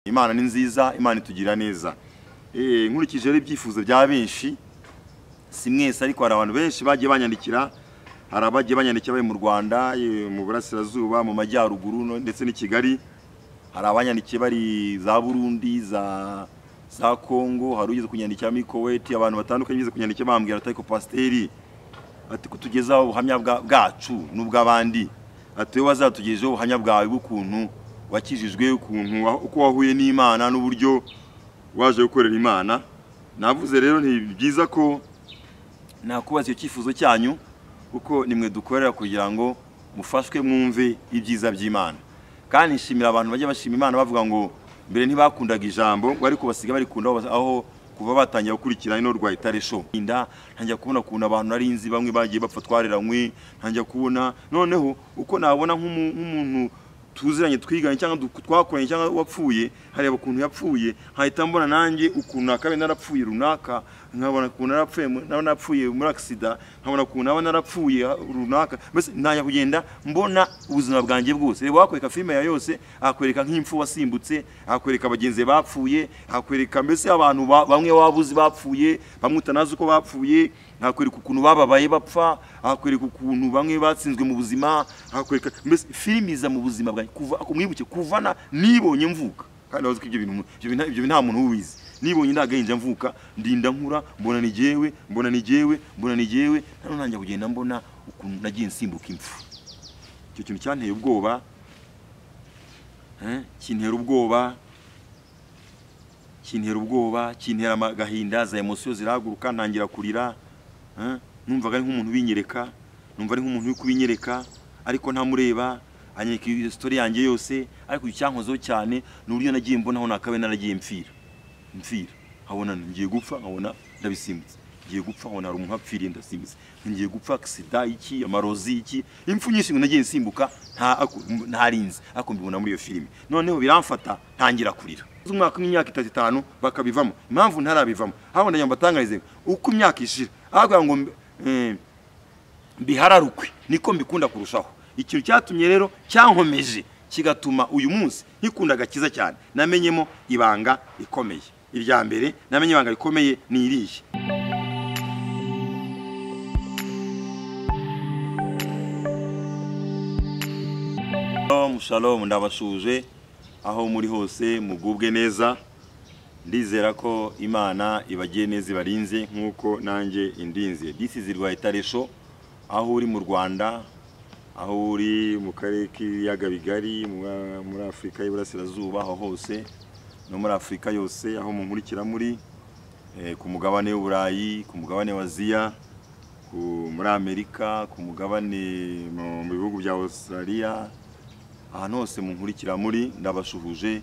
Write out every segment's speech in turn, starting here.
Imana ni nziza, Imana itugira neza. Nkurikije rero ibyifuzo bya benshi, si mwese ariko hari abantu benshi bagiye banyandikira, hari abagiye banyandikira bari mu Rwanda, mu Burasirazuba, mu Majyaruguru ndetse ni Kigali. Hari abanyandikiye bari za Burundi, za Kongo, hari ugeze kunyandikira muri Kuwait, abantu batandukanye bize kunyandikira bambwira ati ko pasiteri ati kutugezaho ubuhamya bwacu n'ubw'abandi. Ati we wazatugejeho ubuhamya bwawe bw'ukuntu wakijijwe, ukuntu uko wahuye n'Imana n'uburyo waje gukorera Imana. Navuze rero ni byiza ko nakubaza icyo cyifuzo cyanyu, kuko nimwe dukorera kugira ngo mufashwe mwumve ibyiza by'Imana. Kandi nshimira abantu bajya bashima Imana bavuga ngo mbere ntibakundaga ijambo, ariko basiga barikunda aho kuva batangira gukurikira ino Rwayitare show. Ntangira kubona kuntu abantu narinzi bamwe bagiye bapfa twareranywe, ntangira kubona noneho uko nabona nk'umuntu tuziranye twiganye cyangwa twakoranye cyangwa wapfuye, hareba ukuntu yapfuye, hahita mbona nanjye ukuntu nakabe narapfuye runaka, nkabona ukuntu narapfuye muri accident, nkabona ukuntu naba narapfuye runaka. Mbese ntanya kugenda mbona ubuzima bwanjye bwose. Reba wakwereka filime ya yose, akwereka nk'impfu wasimbutse, akwereka abagenzi bapfuye, akwereka mbese abantu bamwe wabuzi bapfuye, bamwe utanazi uko bapfuye, akwereka ukuntu bababaye bapfa, akwereka ukuntu bamwe batsinzwe mu buzima, akwereka mbese filime iza mu buzima bwanjye kuva akumwibuke kuvana nibonye mvuka. Kandi wazi ko ibyo nta muntu ubizi. Nibonye ndagahinja mvuka, ndinda nkura, mbona ni jewe, nano nanjye kugenda mbona ukuntu nagiye nsimbuka impfu. Icyo kintu cyanteye ubwoba, kintera agahinda, za emotion zirahaguruka, ntangira kurira. Numvaga ari nk'umuntu binyereka, numva ari nk'umuntu uri kubinyereka, ariko ntamureba, anyeka story yanjye yose. Ariko icyankozeho cyane n'uburyo nagiye mbonaho nakabe naragiye mfira, habona ngiye gupfa, nkabona ndabisimbutse, ngiye gupfa, nkabona hari umuntu apfiriye ndasimbutse, ngiye gupfa accident iki, amarozi iki, impfu nyinshi nagiye nsimbuka ntarinze, ariko mbibona muri iyo filime. Noneho biramfata, ntangira kurira. Umwaka n'imyaka 3-5 bakabivamo. Impamvu ntarabivamo, habona nyamba tangarize uko imyaka ishira, ahaga ngo bihararukwe niko mbikunda kurushaho. Ikintu cyatumye rero cyankomeje kigatuma uyu munsi nkikunda gakiza cyane, namenyemo ibanga rikomeye. Irya mbere namenye ibanga rikomeye ni irihe. Shalom, ndabashuje aho muri hose, mugubwe neza. Ndizera ko Imana ibagiye neza, ibarinze nkuko nanjye indinze. This is Rwayitare show, aho uri mu Rwanda, aho uri mu karere k'ibiyaga bigari, muri Afurika y'Iburasirazuba, aho hose no muri Afurika yose, aho munkurikira muri ku mugabane w'Uburayi, ku mugabane wa Aziya, muri Amerika, ku mugabane mu bihugu bya Australia, ahantu hose munkurikira muri, ndabashuhuje.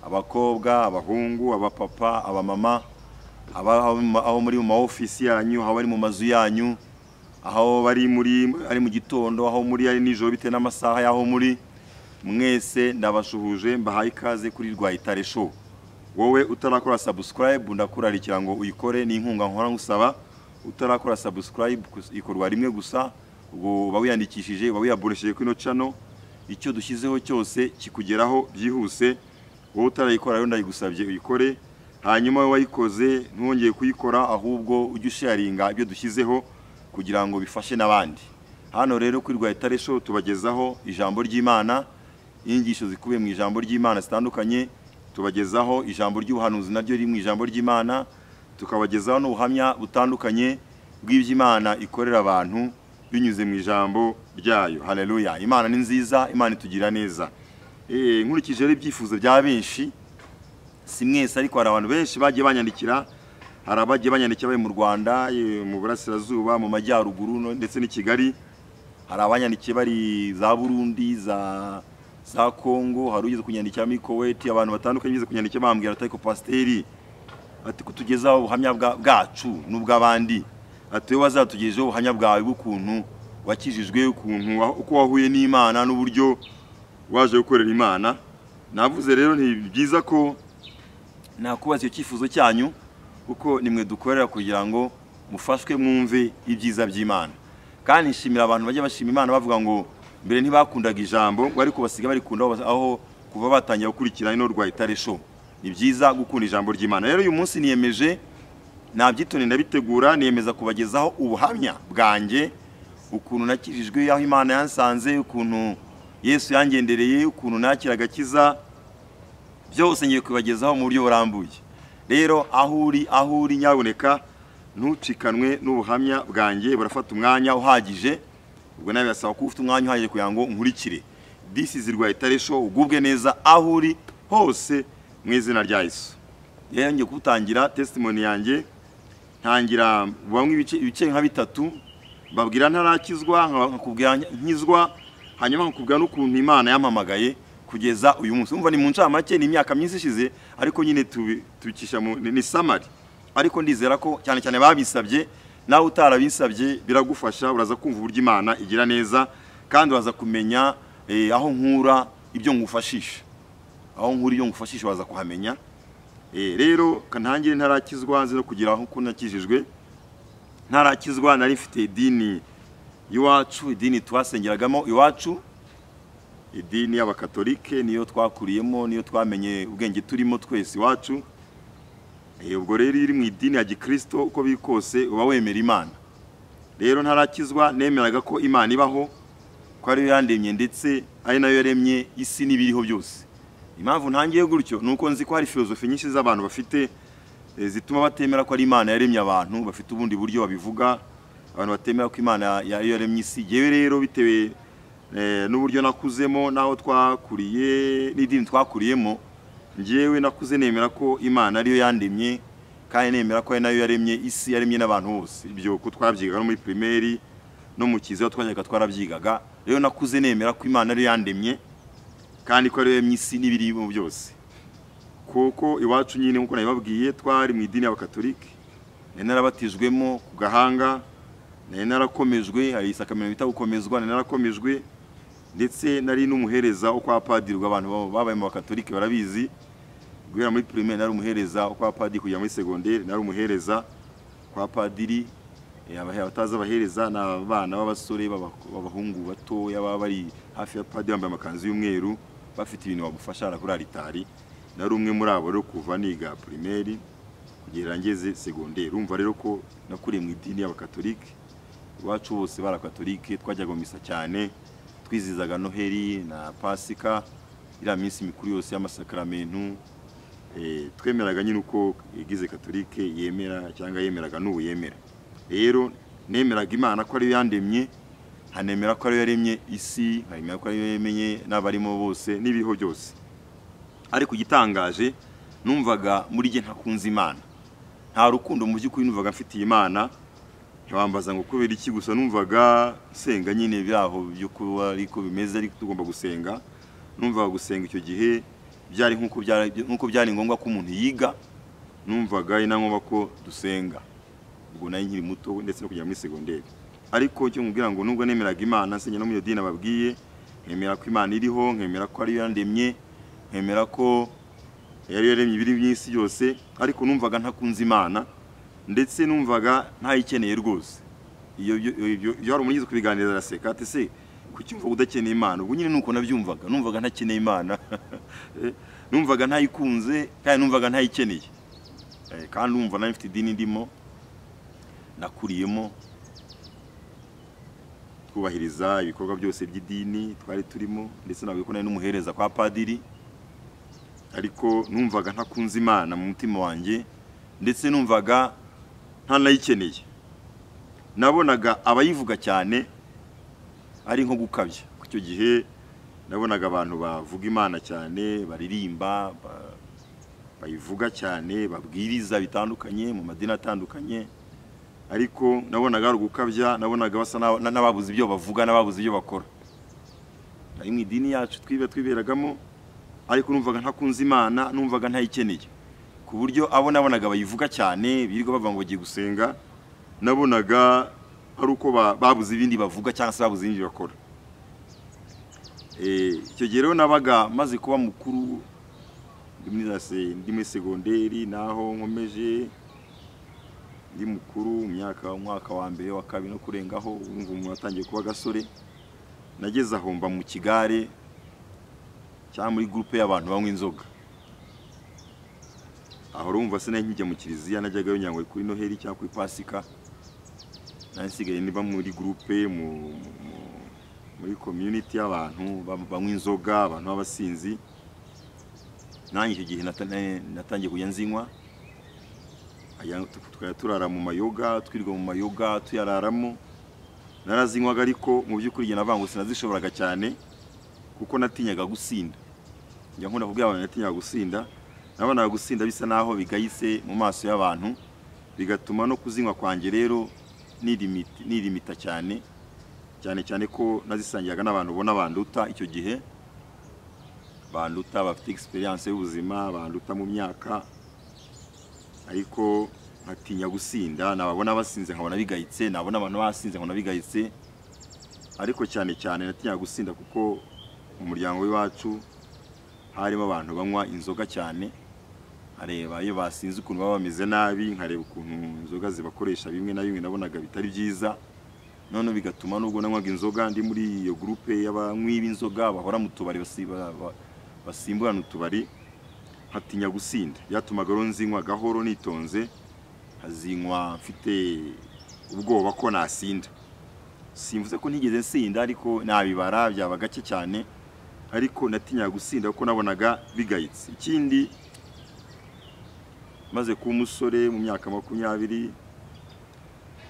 Abakobwa, abahungu, abapapa, abamama, aho muri mu office yanyu, aho bari mu mazu yanyu, aho bari ari mu gitondo, aho muri ari nijoro bite n'amasaha yaho muri, mwese ndabashuhuje, mbahaye ikaze kuri Rwayitare show. Wowe utarakora subscribe, ndakurarikira ngo uyikore, ni inkunga nkora ngusaba. Utarakora subscribe ikorwa rimwe gusa, ubwo bawiyandikishije, bawiyaboresheje kuri no channel, icyo dushyizeho cyose kikugeraho byihuse. Wowe utarayikora rero ndayigusabye uyikore, hanyuma wayikoze ntongeye kuyikora, ahubwo ujye sharinga ibyo dushyizeho kugira ngo bifashe n'abandi. Hano rero kuri Rwayitare show tubagezaho ijambo ry'Imana, inyigisho zikubiye mu ijambo ry'Imana zitandukanye, tubagezaho ijambo ry'ubuhanuzi naryo riri mu ijambo ry'Imana, tukabagezaho n'ubuhamya butandukanye bw'iby'Imana ikorera abantu binyuze mu ijambo ryayo. Haleluya. Imana ni nziza, Imana itugira neza. Nkurikije rero ibyifuzo bya benshi, si mwese ariko hari abantu benshi bagiye banyandikira, hari abagiye banyandikira bari mu Rwanda, mu Burasirazuba, mu Majyaruguru ndetse ni Kigali. Hari abanyandikiye bari za Burundi, za Kongo, hari ugeze kunyandikira muri Kuwait, abantu batandukanye bize kunyandikira bambwira ati ko pasiteri ati kutugezaho ubuhamya bwacu n'ubw'abandi. Ati we wazatugejeho ubuhamya bwawe bw'ukuntu wakijijwe, ukuntu uko wahuye n'Imana n'uburyo waje gukorera Imana. Navuze rero ni byiza ko nakubaza icyo cyifuzo cyanyu, kuko nimwe dukorera kugira ngo mufashwe mwumve ibyiza by'Imana. Kandi nshimira abantu bajya bashima Imana bavuga ngo mbere ntibakundaga ijambo, ariko basiga barikunda aho kuva batangira gukurikira ino Rwayitare show. ni byiza gukunda ijambo ry'Imana. Rero uyu munsi niyemeje nabyitone ndabitegura, niyemeza kubagezaho ubuhamya bwanjye, ukuntu nakijijwe, aho Imana yansanze, ukuntu Yesu yangendereye, ukuntu nakira agakiza, byose ngiye kubagezaho mu buryo burambuye. Rero aho uri nyaboneka ntucikanwe n'ubuhamya bwanjye, burafata umwanya uhagije. Ubwo nawe birasaba ko ufite umwanya uhagije kugira ngo nkurikire. This is Rwahitare Show, ugubwe neza aho uri hose mu izina rya Yesu. Rero ngiye gutangira testimony yanjye, ntangira bamwe ibice nka bitatu, babwira ntarakizwa, nkakubwira nkizwa, hanyuma nkakubwira n'ukuntu Imana yampamagaye kugeza uyu munsi. Umva ni mu ncamake, ni imyaka myinshi ishize, ariko nyine tubikisha ni summary. Ariko ndizera ko cyane cyane babisabye, nawe utarabisabye biragufasha, uraza kumva uburyo Imana igira neza, kandi uraza kumenya aho nkura ibyo ngufashisha. Aho nkura ibyo ngufashisha waza kuhamenya. Rero kantangire ntarakizwa, nzi no kugira aho nakijijwe. Ntarakizwa nari mfite idini iwacu, idini twasengeragamo iwacu, idini y'abakatolike, niyo twakuriyemo, niyo twamenye ubwenge turimo twese iwacu. Ubwo rero iri mu idini ya Gikristo, uko biri kose uba wemera Imana. Rero ntarakizwa nemeraga ko Imana ibaho, ko ari yo yandemye ndetse ari nayo yaremye isi n'ibiriho byose. Impamvu ntangiye gutyo nuko nzi ko hari filozofi nyinshi z'abantu bafite zituma batemera ko ari Imana yaremye abantu, bafite ubundi buryo babivuga. Abantu batemera ko Imana yaremye isi. Yewe rero bitewe n'uburyo nakuzemo, naho twakuriye n'idini twakuriyemo, ngewe nakuze nemera ko Imana ariyo yandemye, kandi nemera ko ari nayo yaremye isi, yaremye n'abantu bose. Ibyo ko twabyigaga no muri primaire no mu kiziho twajyaga twarabyigaga. Rero nakuze nemera ko Imana ariyo yandemye, kandi ko ariyo yaremye isi n'ibirimo byose. Kuko iwacu nyine nkuko nabibabwiye twari mu idini y'abakatolike, nari narabatijwemo ku Gahanga, nari narakomejwe, hari isakamento bita gukomezwa, nari narakomejwe, ndetse nari n'umuhereza wo kwa padiri. Abantu babaye mu bakatolike barabizi, guhera muri primaire nari umuhereza wo kwa padiri, kujya muri secondaire nari umuhereza kwa padiri. Abataza abahereza n'abana b'abasore b'abahungu batoya baba bari hafi ya padiri, bambaye amakanzu y'umweru, bafite ibintu bagufasha kuri alitari. Nari umwe muri abo rero kuva niga primaire kugera ngeze secondaire. Urumva rero ko nakuriye mu idini y'abakatolike. Iwacu bose barakatolike, twajyaga mu misa cyane, twizizaga Noheli na Pasika, iriya minsi mikuru yose y'amasakramentu. Twemeraga nyine uko igize katolike yemera, cyangwa yemeraga n'ubu yemera. Rero nemeraga Imana ko ariyo yandemye, hanemera ko ariyo yaremye isi, hanemera ko ariyo yemenye n'abarimo bose n'ibiriho byose. Ariko igitangaje, numvaga muri jye ntakunze Imana. Nta rukundo mu by'ukuri numvaga mfitiye Imana. Ntibambaza ngo kubera iki, gusa numvaga senga nyine byaho byo kuba ariko bimeze, ariko tugomba gusenga. Numvaga gusenga icyo gihe byari nkuko byari ngombwa ko umuntu yiga. Numvaga ina ngombwa ko dusenga. Ubwo nari nkiri muto ndetse no kujya muri secondaire. Ariko cyo nkubwira ngo nubwo nemeraga Imana, nsenya no mu dini ababwiye, nkemera ko Imana iriho, nkemera ko ariyo yandemye, nkemera ko yari yaremye ibiri by'isi yose, ariko numvaga ntakunze Imana, ndetse numvaga ntayikeneye rwose. Iyo hari umuntu yize kubiganiriza araseka ati se kuki umva udakeneye Imana? Ubwo nyine nuko nabyumvaga, numvaga ntakeneye Imana, numvaga ntayikunze, kandi numvaga ntayikeneye. Kandi numva nari mfite idini ndimo nakuriyemo, twubahiriza ibikorwa byose by'idini twari turimo, ndetse nabwo ko nari n'umuhereza kwa padiri. Ariko numvaga ntakunze Imana mu mutima wanjye, ndetse numvaga ntanayikeneye. Nabonaga abayivuga cyane ari nko gukabya. Ku cyo gihe nabonaga abantu bavuga Imana cyane, baririmba, bayivuga cyane, babwiriza bitandukanye mu madini atandukanye, ariko nabonaga ari gukabya. Nabonaga basa n'ababuze ibyo bavuga, n'ababuze ibyo bakora. Nari mu idini yacu twiberagamo, ariko numvaga ntakunze Imana, numvaga ntayikeneye. Ku buryo abo nabonaga bayivuga cyane, birirwa bava ngo bagiye gusenga, nabonaga ari uko babuze ibindi bavuga cyangwa se babuze ibindi bakora. Icyo gihe rero nabaga maze kuba mukuru, ndi muri secondaire, naho nkomeje ndi mukuru, umwaka wa mbere, wa kabiri no kurengaho, urumva umuntu atangiye kuba gasore. Nageze aho mba mu kigare cyangwa muri groupe y'abantu banywa inzoga. aho urumva se nkijya mu kiliziya najyaga nyangwe kuri Noheli cyangwa kuri Pasika nansigaye niba muri groupe muri community y'abantu banywa inzoga abantu b'abasinzi nanjye icyo gihe natangiye kujya nzinywa tukaya turara mu mayoga twirirwa mu mayoga tuyararamo narazinywaga ariko mu by'ukuri nge navango sinazishoboraga cyane kuko natinyaga gusinda njya nkunda kubwira abantu natinyaga gusinda nabonaga gusinda bisa naho bigayise mu maso y'abantu bigatuma no kuzinywa kwanjye rero nirimita cyane ko nazisangiyaga n'abantu ubona banduta icyo gihe banduta bafite experience y'ubuzima banduta mu myaka ariko nkatinya gusinda nababona basinze nkabona bigayitse nabona abantu basinze nkabona bigayitse ariko cyane natinyaga gusinda kuko mu muryango w'iwacu harimo abantu banywa inzoga cyane areba iyo basinze ukuntu baba bameze nabi nkareba ukuntu inzoga zibakoresha bimwe na bimwe nabonaga bitari byiza none bigatuma nubwo nanywaga inzoga ndi muri iyo groupe y'abanywi b'inzoga bahora mu tubari basimburana utubari hatinya gusinda byatumaga rero nzinywa gahoro nitonze hazinywa mfite ubwoba ko nasinda simvuze ko ntigeze nsinda ariko nabibara byaba gake cyane ariko natinyaga gusinda kuko nabonaga bigayitse ikindi maze ku musore mu myaka 20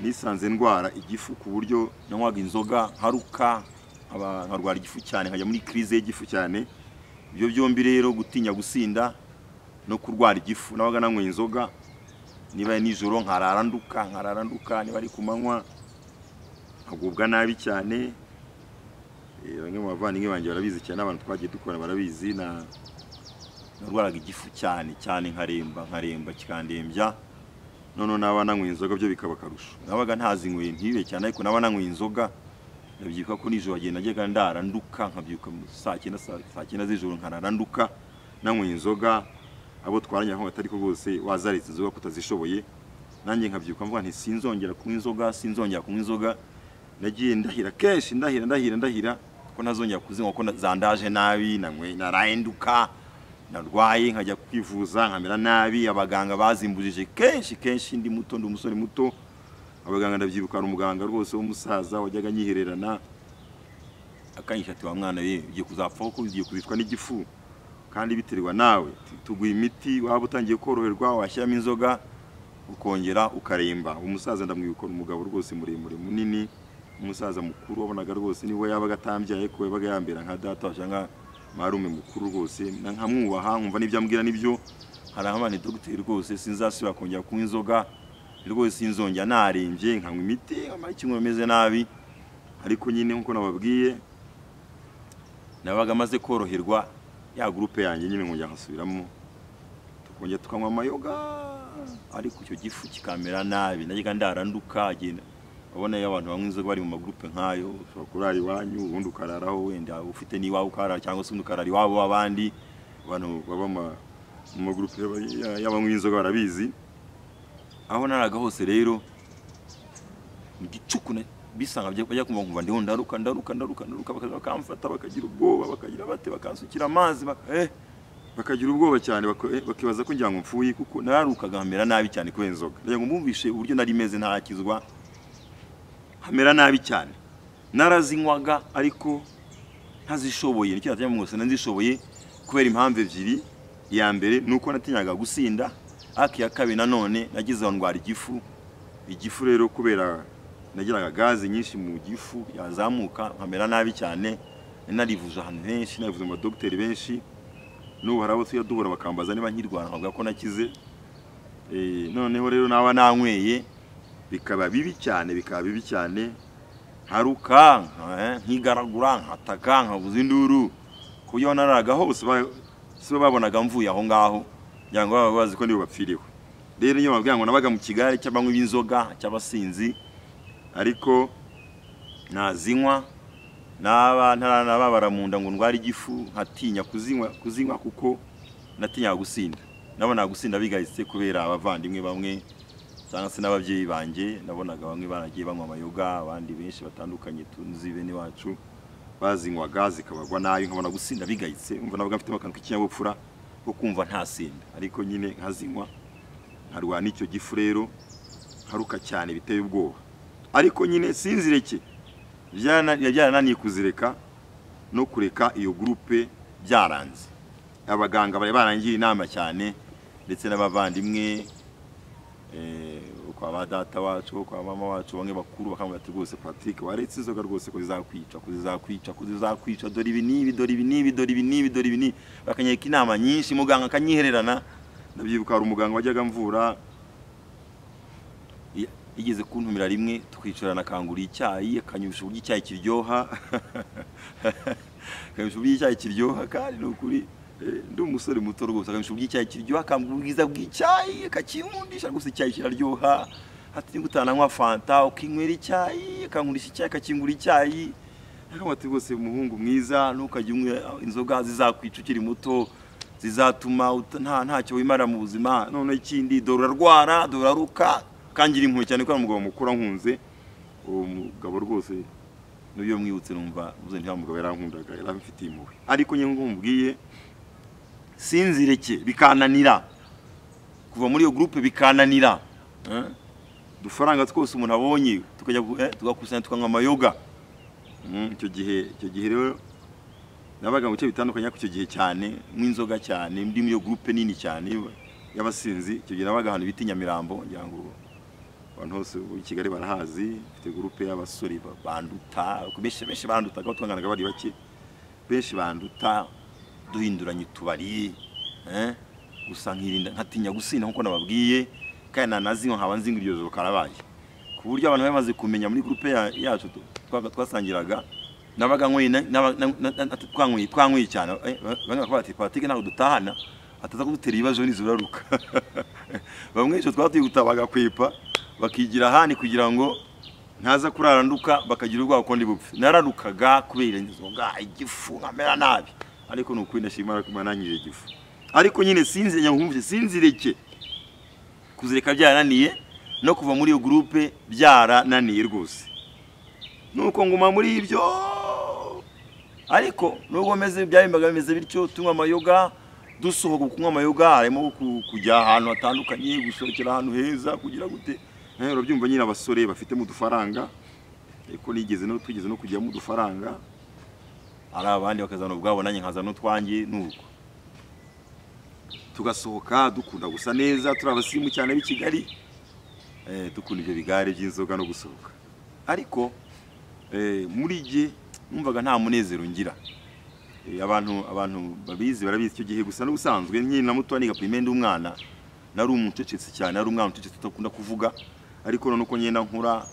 nisanze ndwara igifu ku buryo nanywaga inzoga haruka nkarwara igifu cyane nkajya muri crise y'igifu cyane ibyo byombi rero gutinya gusinda no kurwara igifu nabaga nanywa inzoga niba nijoro nkararanduka niba ari kumanywa nkagubwa nabi cyane bamwe mu bavandimwe banjye barabizi cyane abantu twagiye dukora barabizi narwaraga igifu cyane nkaremba kikandembya none naba nanywa inzoga byo bikaba karusho nabaga ntazinyweye ntibe cyane ariko naba nanywa inzoga ndabyuka ko nijoro agenda najyaga ndaranduka nkabyuka saa 9 z'ijoro nkararanduka nanywa inzoga abo twaranye aho batari ko bose wazaretse inzoga kutazishoboye nanjye nkabyuka mvuga nti sinzongera kunywa inzoga nagiye ndahira kenshi ndahira ko ntazongera kuzinywa ko zandaje nabi narahenduka narwaye nkajya kwivuza nkamera nabi abaganga bazimbujije kenshi ndi umusore muto abaganga ndabyibuka ari umuganga rwose w'umusaza wajyaga nyihererana akanyisha ati wa mwana we ugiye kuzapfa ko ugiye kubitwa n'igifu kandi biterwa nawe tuguye imiti waba utangiye koroherwa washyiramo inzoga ukongera ukaremba umusaza ndamwibuka umugabo rwose muremure munini umusaza mukuru wabonaga rwose niwe yabaga atambyaye ko yabaga yambera nka data washanga marume mukuru rwose nkamwubaha nkumva n'ibyo ambwira nibyo hari abana dogiteri rwose sinzasubira kongera kunywa inzoga rwose sinzongera narembye nkanywa imiti amakingo ameze nabi ariko nyine nkuko nababwiye nabaga maze koroherwa ya groupe yanjye nyine nkongera nkasubiramo tukongera tukanywa amayoga ariko icyo gifu kikamera nabi najyaga ndaranduka agenda abona y'abantu bamwe inzoga bari mu magroupe nkayo ushobora kurara iwanyu ubundi ukararaho wenda ufite niwawe ukarara cyangwa se ukarara iwabo abandi abantu baba mu magroupe y'abanywi inzoga barabizi aho naraga hose rero mu gicuku bisanga bajya kumva nkumva ndiho ndaruka bakamfata bakagira ubwoba bakagira bate bakansukira amazi bakagira ubwoba cyane bakibaza ko ngira ngo mfuye kuko nararukaga hamera nabi cyane kubera inzoga ndagira ngo mumvishe uburyo nari meze ntarakizwa hamera nabi cyane narazinywaga ariko ntazishoboye nicyo natanya mwose nzishoboye kubera impamvu ebyiri iya mbere nuko natinyaga gusinda akiya kabiri nanone nagize ndwara igifu rero kubera nagiraga gaze nyinshi mu gifu yazamuka nkamera nabi cyane narivuje ahantu henshi narivuze mu docteur benshi n'ubu harabo tuya duhura bakambaza niba nkirwara nkavuga ko nakize noneho rero naba nanyweye bikaba bibi cyane haruka nkigaragura nkataka nkabuza induru kuyo naraga hose sibo babonaga mvuye aho ngaho yango baba bazi ko ndi bapfiriwe rero niyo babwira ngo nabaga mu kigare cy'abanywi b'inzoga cy'abasinzi ariko nazinywa ntarababara mu nda ngo ndwara igifu nkatinya kuzinywa kuko natinya gusinda nabona gusinda bigahise kubera abavandimwe bamwe cyangwa se n'ababyeyi banjye nabonaga bamwe baragiye banywa amayoga abandi benshi batandukanye tunzi bene wacu bazinywaga zikabagwa nayo nkabona gusinda bigahise umva nabaga mfite akantu k'ikinyabupfura ko kumva ntasinda, ariko nyine nkazinywa nkarwana icyo gifu rero haruka cyane biteye ubwoba. Ariko nyine sinzireke byarananiye kuzireka no kureka iyo groupe byaranze. Abaganga bari barangiye inama cyane ndetse n'abavandimwe kwa badata wacu kwa mama wacu bamwe bakuru bakamubwira ati rwose Patrick waretse inzoga rwose ko zizakwica dore ibi nibi bakanyeka inama nyinshi muganga akanyihererana. Ndabyibuka hari umuganga wajyaga mvura igeze kuntumira rimwe twicarana akangura icyayi akanyusha uburyo icyayi kiryoha akanyusha uburyo icyayi kiryoha kandi n'ukuri ndi umusore muto rwose akanyusha uburyo icyayi kiryoha akambwira ubwiza bw'icyayi akakinkundisha rwose icyayi kiraryoha ati ngutananywa fanta ukinywera icyayi akankurisha icyayi akakingura icyayi akamati rwose umuhungu mwiza ntukajye unywa inzoga zizakwica ukiri muto zizatuma ntacyo wimara mu buzima none ikindi dore urarwara dore uraruka kangira impuhwe cyane ko umugabo mukura nkunze uwo mugabo rwose niyo mwibutse numva uze nta mugabo yarankundaga yaramfitiye impuhwe. Ariko nyine ngumubwiye sinzireke bikananira kuva muri iyo groupe bikananira dufaranga twose umuntu abonye tukajya tugakusanya tukanywa amayoga. Icyo gihe rero nabaga mu cyo bitandukanye ku cyo gihe cyane mw'inzoga cyane ndi muri iyo groupe nini cyane y'abasinzi. Icyo gihe nabaga ahantu bita Nyamirambo ngira ngo abantu hose i Kigali barahazi. Mfite groupe y'abasore banduta benshi bandutaga twanganaga bari bake benshi banduta duhinduranye tubari gusa nkirinda nkatinya gusina nkuko nababwiye kandi nanaziho nkaba nzinga iryo joro karabaye ku buryo abantu bamaze kumenya muri groupe yacu twasangiraga nabaga twanyweye cyane bamwe bakaba bati Patrick ntabwo dutahana ataza kudutera ibibazo n'izuraruka bamwe cyo twatuye gutabaga kwipa bakigira hani kugira ngo ntaza kuraranduka bakagira ubwo akondi bupfe. Nararukaga kubera inzoga igifu nkamera nabi, ariko nuko ndashimara kumananyije igifu. Ariko nyine sinzireke kuzireka byarananiye no kuva muri iyo groupe byarananiye rwose nuko nguma muri ibyo. Ariko nubwo meze byabimbaga bimeze bityo tunywa amayoga dusohoka kunywa amayoga harimo kujya ahantu hatandukanye gusohokera ahantu heza kugira gute urabyumva nyine abasore bafite mu dufaranga ariko tugeze no kujya mu dufaranga ari abandi bakazana ubwabo nanjye nkazana n'utwanjye nuko tugasohoka dukunda gusa neza turi abasimu cyane b'i Kigali dukunda ibyo bigare by'inzoga no gusohoka. Ariko muri gihe numvaga nta munezero ngira. Abantu babizi barabizi icyo gihe gusa n'ubusanzwe nkina na muto niga primaire umwana nari umucecetse cyane ari umwana ucecetse tutakunda kuvuga. Ariko none uko nyenda nkura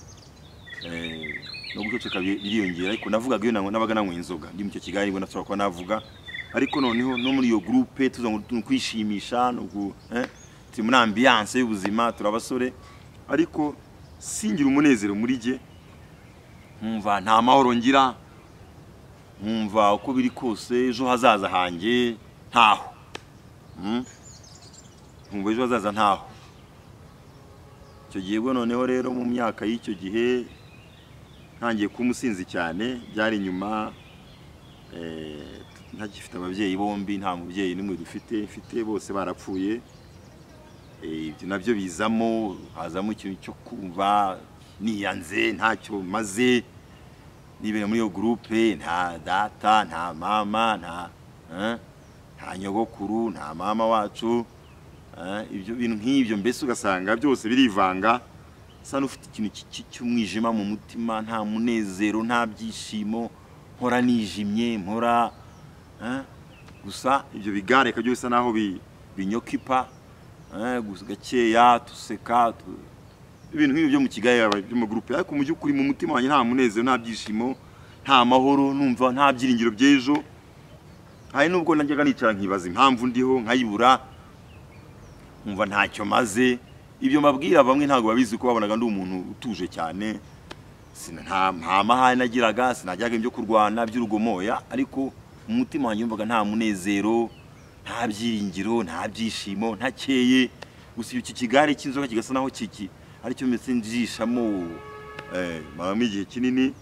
no guceceka biriyongera ariko navugaga iyo nabaga nanywa inzoga ndi mu cyo Kigali ngo nasaba ko navuga. Ariko noneho no muri iyo groupe tuza ngo kwishimisha no turi muri ambiance y'ubuzima turabasore ariko singira umunezero muri je nkumva nta mahoro ngira nkumva uko biri kose ejo hazaza hanjye ntaho nkumva ejo hazaza ntaho. Icyo gihe bwo noneho rero mu myaka y'icyo gihe ntangiye kumusinzi cyane byari nyuma ntagifite ababyeyi bombi nta mubyeyi nimwe mfite bose barapfuye. Ibyo nabyo bizamo hazamo ikintu cyo kumva niyanze ntacyo maze nibere muri iyo groupe nta data nta mama nta nyogokuru nta mama wacu ibyo bintu nk'ibyo mbese ugasanga byose birivanga sana ufite ikintu cy'umwijima mu mutima nta munezero nta byishimo nkora nijimye nkora gusa ibyo bigareka byose naho binyokipa gusa gakeya tuseka ibintu nk'ibyo byo mu Kigali byo mu groupe ariko mu byukuri mu mutima wanjye nta munezero nta byishimo nta mahoro numva nta byiringiro by'ejo. Hari nubwo najyaga nicara nkibaza impamvu ndiho nkayibura nkumva ntacyo maze. Ibyo mabwira bamwe ntago babizi ko babonaga ndi umuntu utuje cyane nta mahane nagiraga sinajyaga ibyo kurwana by'urugomoya ariko mu mutima wanjye numvaga nta munezero nta byiringiro nta byishimo ntakeye. Gusa iki Kigali cy'inzoga kigasa naho ari cyo metse njishamo mama igihe kinini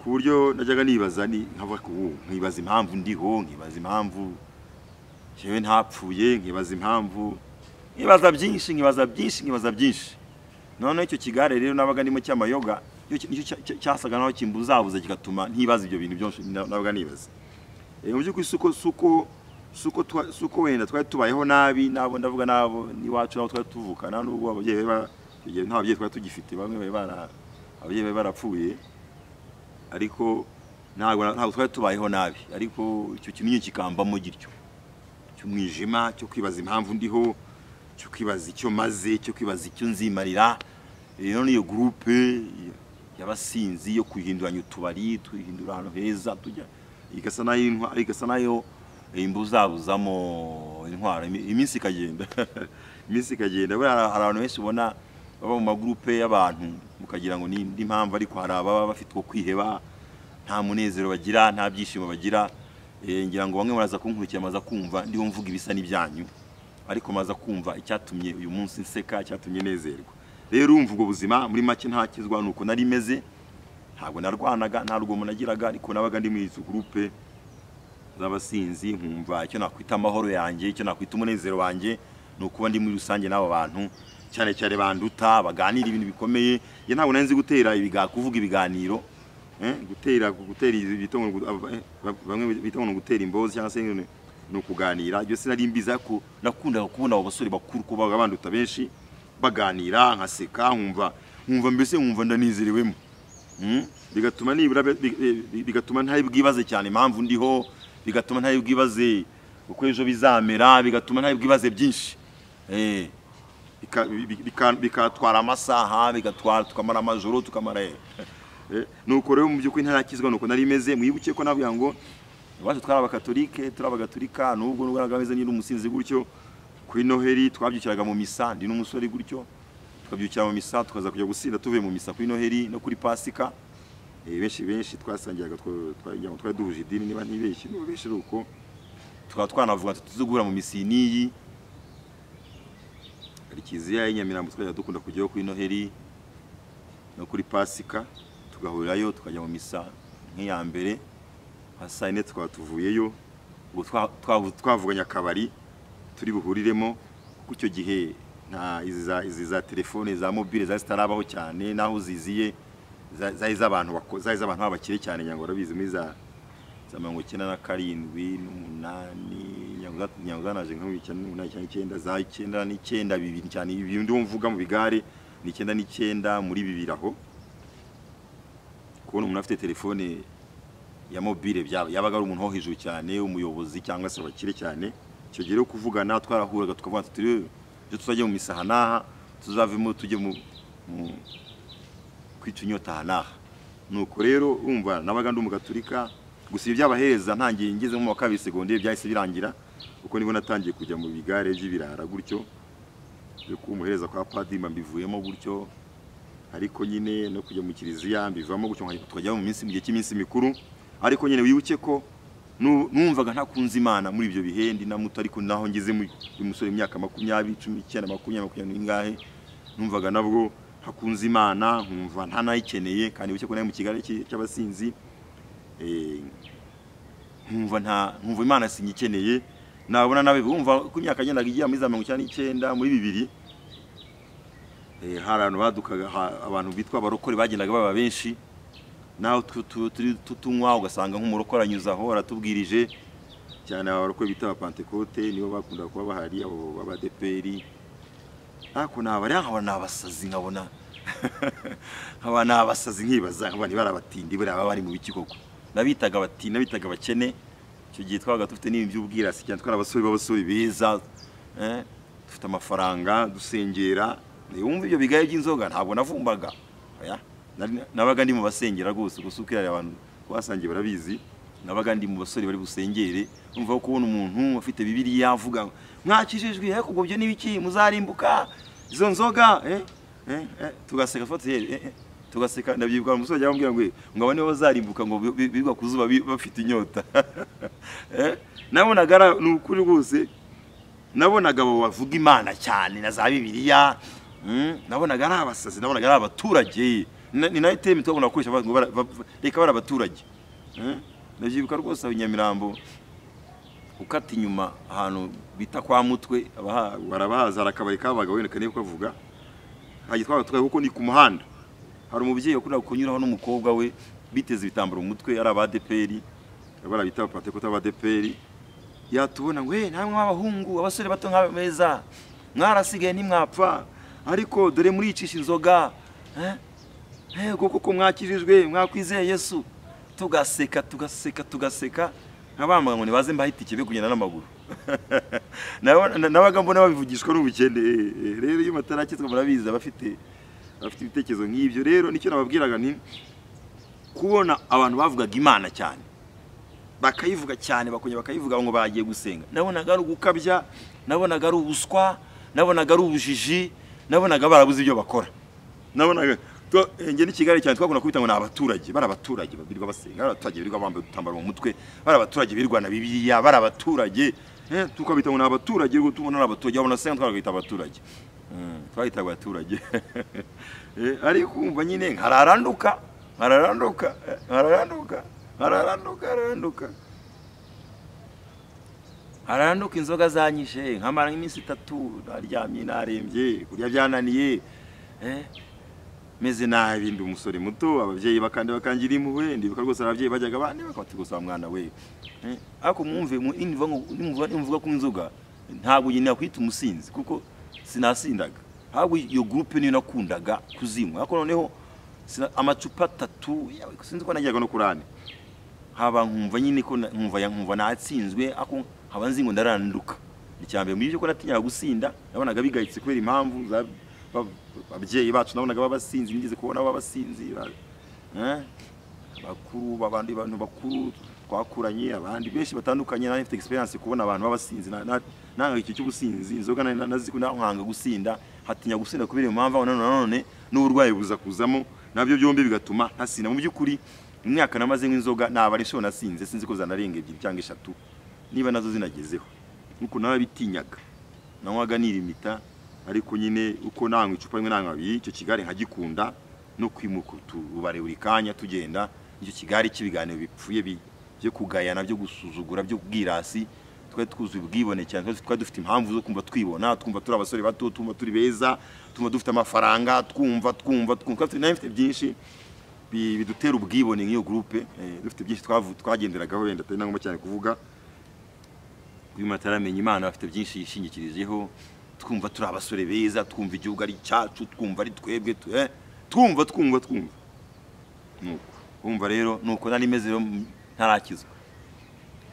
ku buryo najyaga nibaza nkibaza impamvu ndiho, nkibaza impamvu jewe ntapfuye, nkibaza impamvu, nkibaza byinshi. None icyo kigare rero nabaga ndimo cy'amayoga nicyo cyasaga naho kimbuzabuza kigatuma ntibaza ibyo bintu byose nabaga nibaza. Mu by'ukuri suko wenda twari tubayeho nabi, nabo ndavuga nabo niwacu nabo twari tuvukana, n'ubwo ababyeyi nta babyeyi twari tugifite, bamwe ababyeyi barapfuye, ariko ntabwo twari tubayeho nabi, ariko icyo kintu kikambamo gityo cy'umwijima, cyo kwibaza impamvu ndiho, cyo kwibaza icyo maze, cyo kwibaza icyo nzimarira. Rero niyo groupe y'abasinzi yo kwihinduranya utubari, twihindura ahantu heza tujya, igasa nayo imbuzabuzamo intwara, iminsi ikagenda iminsi ikagenda. Hari abantu benshi ubona baba mu magroupe y'abantu mukagira ngo ni impamvu, ariko hari ababa bafite uko kwiheba, nta munezero bagira, nta byishimo bagira. Ngira ngo bamwe muraza kunkurikira, maza kumva ndiho mvuga ibisa n'ibyanyu, ariko maza kumva icyatumye uyu munsi nseka, icyatumye nezerwa. Rero urumva ubwo buzima muri make ntakizwa nuko nari meze, ntabwo narwanaga, nta rugomo nagiraga, ariko nabaga ndi muri izo groupe z'abasinzi, nkumva icyo nakwita amahoro yanjye, icyo nakwita umunezero wanjye nuko ndi muri rusange n'abo bantu cyane cyane banduta, baganira ibintu bikomeye. Ye ntabwo nanzi gutera kuvuga ibiganiro, gutera bamwe bitongo gutera imbozi cyangwa se no kuganira. Byo sinari mbiza ko nakundaga kubona abo basore bakuru ko babanduta benshi baganira, nkaseka, nkumva mbese nkumva ndanizerewemo, bigatuma ntari bwibaze cyane impamvu ndiho, bigatuma ntari bwibaze uko ejo bizamera, bigatuma ntari bwibaze byinshi, bikatwara amasaha, tukamara amajoro, tukamara nuko rero mu by'ukuri ntarakizwa nuko nari meze. Mwibuke ko navuga ngo iwacu twari abakatolike, turi abagatolika, nubwo ngameze ni umusinzi gutyo. Kuri Noheli twabyukiraga mu misa, ndi n'umusore gutyo, tukabyukira mu misa, tukaza kujya gusinda tuvuye mu misa kuri Noheli no kuri Pasika. Benshi twasangiraga, twari duhuje idini, niba ntibeshye benshi ruko twanavuga tuzugura mu misi niyi. Ari Kiliziya y'Inyamirambo twajya dukunda kujyaho kuri Noheli no kuri Pasika, tugahurirayo tukajya mu misa nk'iya mbere, saa 4 tukaba tuvuyeyo, ubwo twavuganya akabari turi buhuriremo. Kuko icyo gihe nta izi za telefone za mobile zitarabaho cyane, naho ziziye zari z'abantu babakire cyane, nyango rabizi muri za 97 8 nyango zanaje nka za 9 bibiri cyane. Ibi ndi mvuga mu bigare ni 9 muri bibiri aho, kubona umuntu afite telefone ya mobile yabaga ari umuntu ho hejuru cyane, umuyobozi cyangwa se abakire cyane. Icyo gihe rero kuvugana twarahuraga tukavuga tuti rero tuzajya mu misaha naha, tuzavemo tujye mu kwitunyota hanaha. Nuko rero umva nabaga ndi umugatolika, gusa ibyabahereza ntangiye ngeze mu wa kabiri secondaire byahise birangira, kuko nibo natangiye kujya mu bigare by'ibirara gutyo, yo kumuhereza kwa padiri mbivuyemo gutyo. Ariko nyine no kujya mu Kiliziya mbivamo gutyo, tukajya mu minsi, mu gihe cy'iminsi mikuru. Ariko nyine wibuke ko numvaga ntakunze Imana muri ibyo bihe, ndi na muto, ariko naho ngeze mu musore imyaka 20, 19, 20 n'ingahe, numvaga nabwo hakunze Imana, nkumva ntanayikeneye. Kandi wibuke ko nayo mu kigare cy'abasinzi, nkumva Imana sinyikeneye. Nabona nawe bumva ko imyaka agendaga igiye muri za 99 muri bibiri, hari abantu badukaga, abantu bitwa abarokore bagendaga baba benshi, naho tutunywa ugasanga nk'umurokore anyuzaho aratubwirije cyane. Abarokore bita Pentecote nibo bakunda kuba bahari, abo b'abadeperi. Ariko nkabona abasazi, nkabona abasazi, nkibaza nkabona barabatindi baba bari mu biki koko. Nabitaga abakene. Icyo gihe twabaga dufite n'ibintu by'ubwirasi cyane, twari abasore beza, dufite amafaranga, dusengera. Wumva ibyo bigaye by'inzoga ntabwo navumbaga, nabaga ndi mu basengera rwose. Gusukira abantu wasangiye barabizi, nabaga ndi mu basore bari busengere. Umva ko kubona umuntu afite Bibiliya avuga mwakijijwe, ariko ubwo byo nibiki muzarimbuka izo nzoga, tugaseka tugaseka. Ndabyibwa umusore yambwira ngo abane bazarimbuka, ngo bigwa kuzuba bafite inyota. Nabonaga n'ukuri rwose, nabonaga abo bavuga Imana cyane na za Bibiliya, nabonaga ari abasazi, nabonaga ari abaturage ni nayo teme twabona gukoresha reka bara abaturage ndavyibuka rwose Nyamirambo ukata inyuma ahantu bita kwa Mutwe barabahaza arakabari kabaga wenda kane kuvuga haje twatwaye kuko ni ku muhanda hari umubyeyi ukunda kunyuraho n'umukobwa we biteze ibitambaro mu mutwe ari abadeperi barabita bapate ko tabadeperi yatubona ngo namwe abahungu abasore bato nk'abeza mwarasigaye ntimwapfa ariko dore muri icisha inzoga koko mwakijijwe mwakwizeye Yesu tugaseka nkabamba ngo nibaze mbahita ikibe kugenda n'amaguru nabaga mbona babivugishwa n'ubukende rero iyo matarakizwa murabiza bafite ibitekerezo nk'ibyo rero nicyo nababwiraga nti kubona abantu bavugaga Imana cyane bakayivuga cyane bakongera bakayivuga ngo bagiye gusenga nabonaga ari ugukabya nabonaga ari ubuswa nabonaga ari ubujiji nabonaga barabuze ibyo bakora nabonaga nge ni Kigali cyane twakunda kubita ngo n'abaturage barabaturage babirwa basenga barabaturage birwa bambaye utambaro mu mutwe barabaturage birwa na Bibiliya barabaturage tukabita ngo n'abaturage rwo tubona n'abaturage abona senga twakita abaturage twahita abaturage ariko umva nyine nkararanduka inzoga zanyishe nkamara nk'iminsi 3 naryamye narembye kurya byananiye meze nabi ndi umusore muto abavyeyi bakangira impuhwe ndibuka rwose abavyeyi bajyaga bane bakati gusa mwana we ako mwumve nimvuga ku inzoga ntabwo nyine kwita umusinzi kuko sinasindaga ahubwo iyo groupe niyo nakundaga kuzinywa ako noneho amacupa 3 sinzi ko najyaga no kurane haba nkumva nyine ko nkumva natsinzwe ako haba nzi ngo ndaranduka icyambere muri byo ko natinyaga gusinda nabonaga bigayitse kubera impamvu ababyeyi bacu nabonaga babasinzi nigeze kubona babasinzi bakuru babandi bantu bakuru twakuranye abandi benshi batandukanye na ifite experience kubona abantu babasinzi nanga iki cy'ubusinzi inzoga nazikunda nkanga gusinda hatinya gusinda kubera impamvu none n'uburwayi buza kuzamo nabyo byombi bigatuma ntasinda mu byukuri imyaka namaze nk'inzoga nabari sho nasinze sinzi ko zanarenga 2 cyangwa 3 niba nazo zinagezeho nuko nabitinyaga nanywaga nirimita ariko nyine uko nangwa icupa rimwe nangwa babiri icyo Kigali nkagikunda no kwimuka ubare buri kanya tugenda icyo Kigali kibiganiro bipfuye byo kugayana byo gusuzugura byo kubwirasi twa twuzuye ubwibone cyane twa dufite impamvu zo kumva twibona twumva turi abasore bato twumva turi beza twumva dufite amafaranga twumva nafite byinshi bidutera ubwibone nk'iyo groupe dufite byinshi twagenderagaho wenda atari nangoma cyane kuvuga bimataramenye Imana bafite byinshi yishingikirijeho twumva turi abasore beza twumva igihugu ari cyacu twumva ari twebwe twumva nuko umva rero nuko nari meze ntarakizwa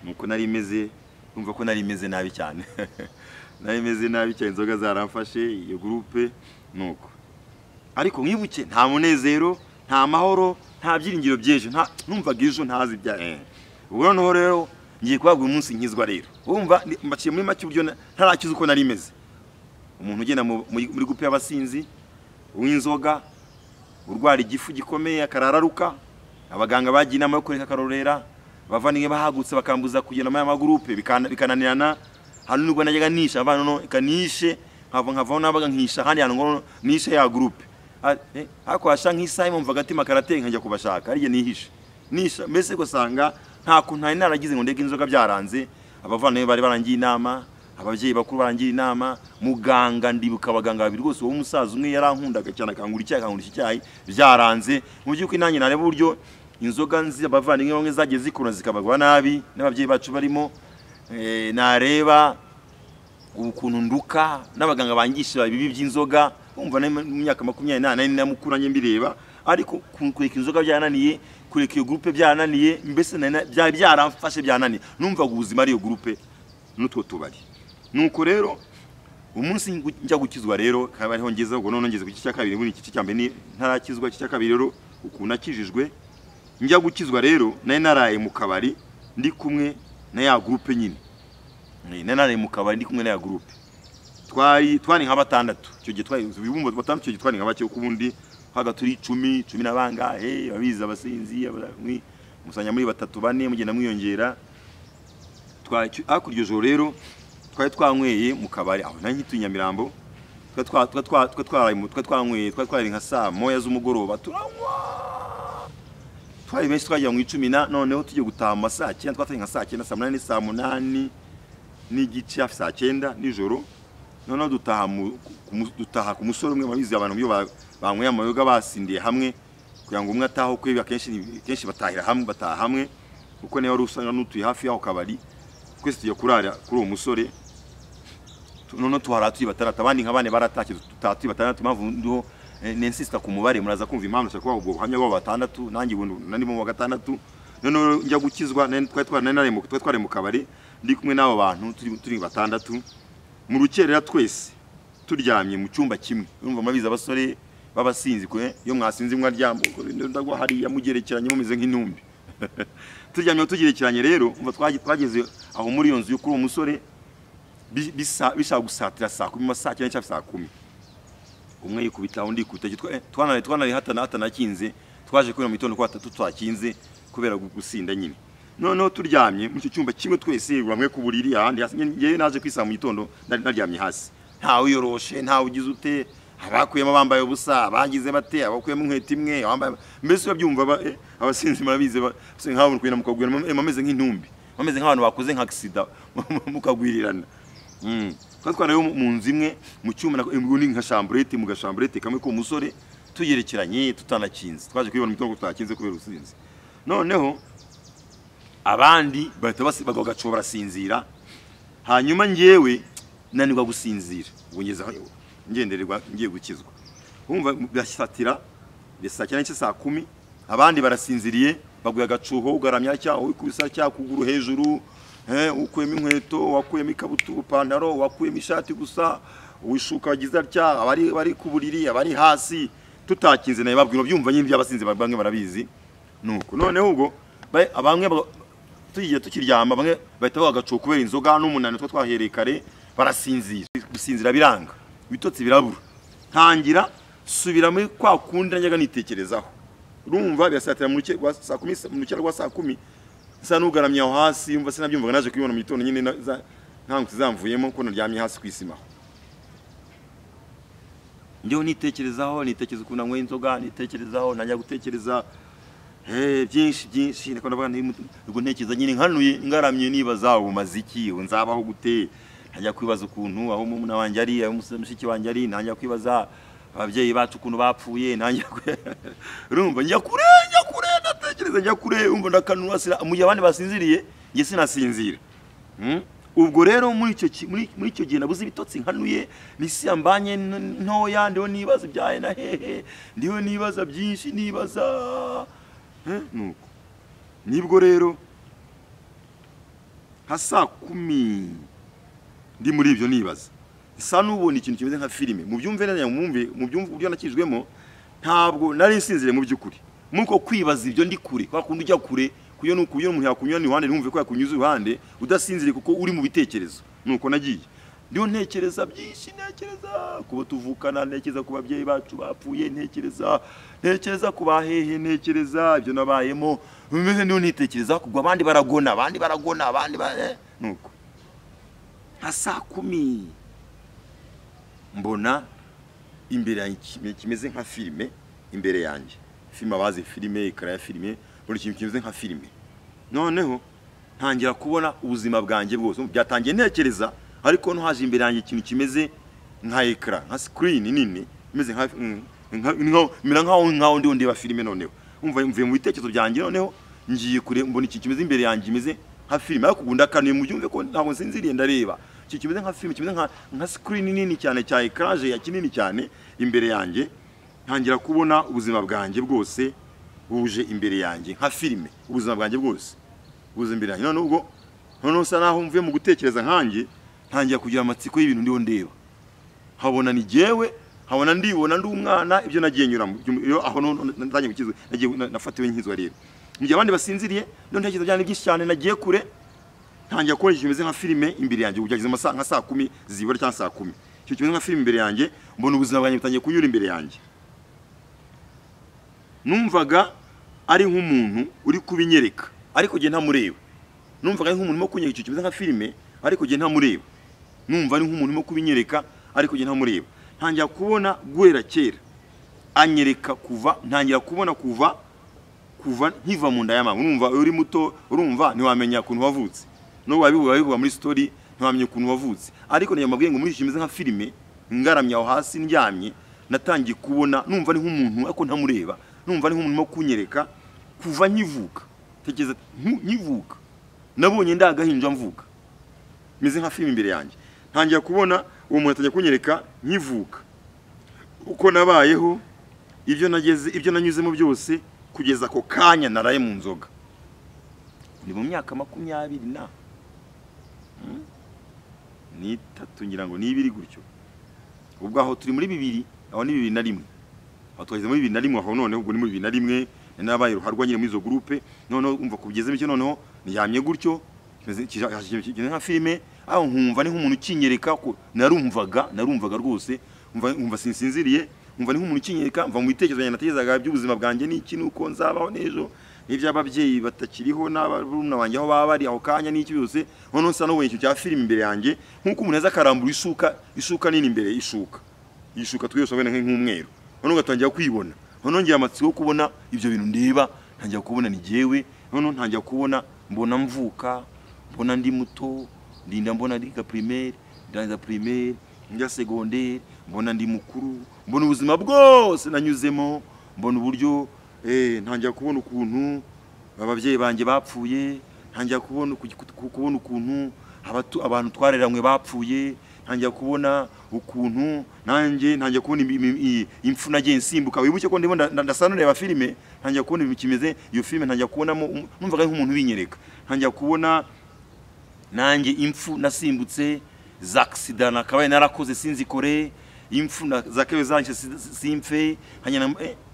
nuko nari meze umva ko nari meze nabi cyane nari meze nabi cyane inzoga zaramfashe iyo groupe nuko ariko mwibuke nta munezero nta mahoro nta byiringiro byeje numvaga ejo ntazi bya ubwo noneho rero ngiye kwagwa umunsi nkizwa rero umva mbaciye muri make uburyo ntarakiza uko nari meze umuntu ugenda muri groupe y'abasinzi uw'inzoga urwara igifu gikomeye akarararuka abaganga bagiye inama yo kureka karorera bavaniye bahagutse bakambuza kugenda mu magroupe bikananirana hano nubwo najyaga nisha abantu no ikanishe nkava nabaga nkisha kandi hano nishe ya groupe ako asha nk'isaha imumva gatima karatenga njya kubashaka ariye nihishe nisha mbese gusanga nta kuntu nari naragize ngo ndege inzoga byaranze abavanaye bari barangiye inama abavyeyi bakuru barangiye inama muganga ndibuka abaganga babiri rwose wo musaza umwe yarankundaga cyane akangura icyayi byaranze mu byuko inanye nareba uburyo inzoga nzi abavaniye bamwe zagiye zikura zikabagwa nabi n'abavyeyi bacu barimo nareba ukuntu nduka n'abaganga bangisha bibi by'inzoga umva mu myaka 28 namukuranye mbireba ariko kureka inzoga byananiye kureka iyo groupe byananiye mbese byaramfashe byananiye numvaga ubuzima ari iyo groupe n'utwo tubari nuko rero umunsi njya gukizwa rero kabariho ngeze ubwo none ngeze ku gice cya kabiri muri iki cyambe ni ntarakizwa iki cya kabiri rero ukuntu akijijwe njya gukizwa rero nari naraye mu kabari ndi kumwe na ya groupe nyine nari mu kabari ndi kumwe na ya groupe twari nka batandatu cyo gihe twari bibumbo batandatu cyo gihe twari nka bake kubundi haga turi 10 nabanga babiza abasinzi abamwi musanya muri 3 4 mugenda mwiyongera akuryo joro rero twari twanyweye mu kabari aho nanyi Nyamirambo twanyweye twari nka saa moya z'umugoroba turanywa twari benshi twagira mu 10 na noneho tujye gutaha amasaa 9 twatanye nka saa 9 saa 8 saa 8 n'igice hafi saa 9 nijoro noneho dutaha ku musore umwe mabizi abantu byo banyweye amayoga basindiye hamwe kugira ngo umwe ataho kwebya kenshi batahira hamwe kuko niyo rusanga n'utuye hafi yaho kabari twese tujya kurara kuri uwo musore noneho tuhara tuyi batandatu abandi nk'abane baratake tutatu batandatu mpamvu ndiho nensista ku mubare muraza kumva impamvu cyo kuba ubwo buhamya bwo batandatu nanjye nandi mu wa gatandatu noneho njya gukizwa twari mu kabari ndi kumwe n'abo bantu turi batandatu mu rukerera twese turyamye mu cyumba kimwe urumva mabiza abasore babasinzi kwe yo mwasinzi mwaryambo ndagwa hari yamugerekeranye mumeze nk'intumbi turyamye tugerekeranye rero umva twageze aho muri iyo nzu yo kuri uwo musore bishaka gusatira saa 10 saa 9 cyangwa saa 10 umwe yikubita undi kuta twanari hata nakinze twaje kwira mu gitondo kwa 3 twakinze kubera gusinda nyine noneho turyamye mu cyumba kimwe twese bamwe ku buriri ahandi ngiye naje kwisa mu gitondo naryamye hasi ntawe yoroshe ntawe ugize ute abakuyemo bambaye ubusa abagize bate abakuyemo inkweto imwe bambaye mbese babyumva abasinzi marabize nkaho muri kwina mukagwira mameze nk'intumbi mameze nk'abantu bakoze nka accident mukagwirirana twatwarayo mu nzu imwe mu cyuma nka chambrette mu gashambrette kamwe ko musore tuyerekeranye tutanakinze twaje kwibona mu gitondo tutakinze kubera usinzi noneho abandi bahita bagagaco barasinzira hanyuma ngewe nanirwa gusinzira ubungeza ngendererwa ngiye gukizwa umva byasatira bisakira n'iki saa 10 abandi barasinziriye baguye agacuho ugaramya cyaho ukubisa cya kuguru hejuru ukuyemo inkweto wakuyemo ikabutura pantaro wakuyemo ishati gusa wishuka wagize atya bari ku buriri abari hasi tutakinze naye babwira byumva nyine by'abasinzi bamwe barabizi nuko noneho ubwo abamwe tugiye tukiryama bamwe bahita bagacuho kubera inzoga n'umunani twahereye kare barasinzira gusinzira biranga bitotsi birabura ntangira subira muri kwa kundi najyaga nitekerezaho urumva byasatira mu ruke rwa saa 10 mu ruke rwa saa 10 nsa nugaramye aho hasi yumva sinabyumvaga naje kwibona mu gitondo nyine ntango tizamvuyemo ko naryamye hasi kwisima njyewe nitekereza ukuntu anywe inzoga nitekerezaho najya gutekereza byinshi ndiko ndavuga ngo ntekereza nyine nkanuye ngaramye nibaza umaziki nzabaho gute najya kwibaza ukuntu aho umuntu wanjye ari aho mushiki wanjye ari najya kwibaza ababyeyi bacu ukuntu bapfuye najya urumva njya kure natekereza njya kure umva ndakanura mu gihe abandi basinziriye nge sinasinzira ubwo rero muri icyo gihe nabuze ibitotsi nkanuye nisi yambanye ntoya ndiho nibaza byaye na hehe ndiho nibaza byinshi nibaza nuko nibwo rero hasa 10 ndi muri ibyo nibaza isa n'ubona ikintu kimeze nka filime mu byumve nanya mu byumve uburyo nakijwemo ntabwo nari nsinzire mu byukuri muko kwibaza ibyo ndi kure kwa kundi ujya kure kuyo nukuyo umuntu yakunywa ni ruhande numve ko yakunyuza ruhande udasinzire kuko uri mu bitekerezo nuko nagiye ndiho ntekereza byinshi ntekereza kuba tuvukana ntekereza ku babyeyi bacu bapfuye ntekereza ku bahehe ntekereza ibyo nabayemo bimeze ndiho nitekereza kugwa abandi baragona abandi nuko hasa 10 mbona imbere yanjye kimeze nka filime imbere yanjye filime abazi filime ikara ya filime buri kintu kimeze nka filime noneho ntangira kubona ubuzima bwanjye bwose byatangiye ntekereza ariko no haje imbere yanjye ikintu kimeze nka ekara nka screen nini imeze nka nkaho ndi ndeba filime noneho umva mvuye mu bitekerezo byanjye noneho ngiye kure mbona iki kimeze imbere yanjye imeze nka filime ariko gunda kanuye mu byumve ko ntabwo nsinziriye ndareba iki kimeze nka filime kimeze nka screen nini cyane cya écran ya kinini cyane imbere yanjye ntangira kubona ubuzima bwanjye bwose buje imbere yanjye nka filime ubuzima bwanjye bwose buze imbere yanjye noneho usa naho mvuye mu gutekereza nkanjye ntangira kugira amatsiko y'ibintu ndiho ndeba habona ni jewe habona ndibona ndi umwana ibyo nagiye nyuramo aho ntangiye gukizwa nagiye nafatiwe nkizwa rero mu gihe abandi basinziriye none ntekereza byane byinshi cyane nagiye kure ntangira kubona ikintu kimeze nka filime imbere yanjye ugeze nka saa 10 zibura cyangwa saa 10 icyo kimeze nka filime imbere yanjye mbona ubuzima bwanjye butangiye kunyura imbere yanjye numvaga ari nk'umuntu uri kubinyereka ariko je ntamureba numvaga ari nk'umuntu mo kunyereka icyo kimeze nka filime ariko je ntamureba numva ari nk'umuntu mo kubinyereka ariko je ntamureba ntangira kubona guhera kera anyereka kuva ntangira kubona kuva kuva nkiva mu nda ya mama. Urumva uri muto, urumva ntiwamenya ukuntu wavutse, no wabivuga muri story ntiwamenya ukuntu wavutse. Ariko niyo mabwiye ngo muri kimeze nka filime, ngaramye aho hasi ndyamye, natangiye kubona numva ni nk'umuntu ariko ntamureba, numva ni nk'umuntu mo kunyereka kuva nkivuka. Tekeza nkivuka nabonye ndagahinja mvuka, meze nka filime imbere yanjye. Ntangiye kubona uwo muntu atangiye kunyereka nkivuka uko nabayeho, ibyo nanyuzemo byose, kugeza ako kanya naraye mu nzoga. Ni mu myaka 20 ni 3 ngira ngo ni 2 gutyo. Ubwo aho turi muri 2, aho ni 2001, aho twageze muri 2001, aho noneho ubwo ni muri 2001 nabaye ruharwa nyine muri izo groupe. Noneho umva kubigeze bicyo, noneho niyamye gutyo nka filime, aho nkumva ni nk'umuntu ukinyereka ko narumvaga rwose, umva sinsinziriye, umva ni nk'umuntu ukinyereka, mva mu bitekerezo yanjye nategezaga by'ubuzima bwanjye n'iki nuko nzabaho nejo, n'iby'ababyeyi batakiriho n'abaruna wanjye aho baba bari aho kanya n'iki byose. Noneho nsa no icyo cya filime imbere yanjye, nk'uko umuntu aza karambura isuka nini imbere ishuka twese abene nk'umweru. Noneho gatangira kwibona, noneho ngiye amatsiko kubona ibyo bintu ndeba, ntangiye kubona ni jewe. Noneho ntangiye kubona mbona mvuka, mbona ndi muto, ndinda mbona ari ka primaire, ndangiza primaire, njya secondaire, mbona ndi mukuru, mbona ubuzima bwose nanyuzemo, mbona uburyo ntangiye kubona ukuntu ababyeyi banjye bapfuye, ntangiye kubona ukuntu abantu twareranywe bapfuye, ntangiye kubona ukuntu nanjye ntangiye kubona impfu nagiye nsimbuka. Wibuke ko ndimo ndasanureba filime, ntangiye kubona ibintu kimeze iyo filime, ntangiye kubonamo numvaga nk'umuntu winyereka, ntangiye kubona nanjye impfu nasimbutse za accident nakabaye narakoze sinzikore, impfu za kewe zanje simfe,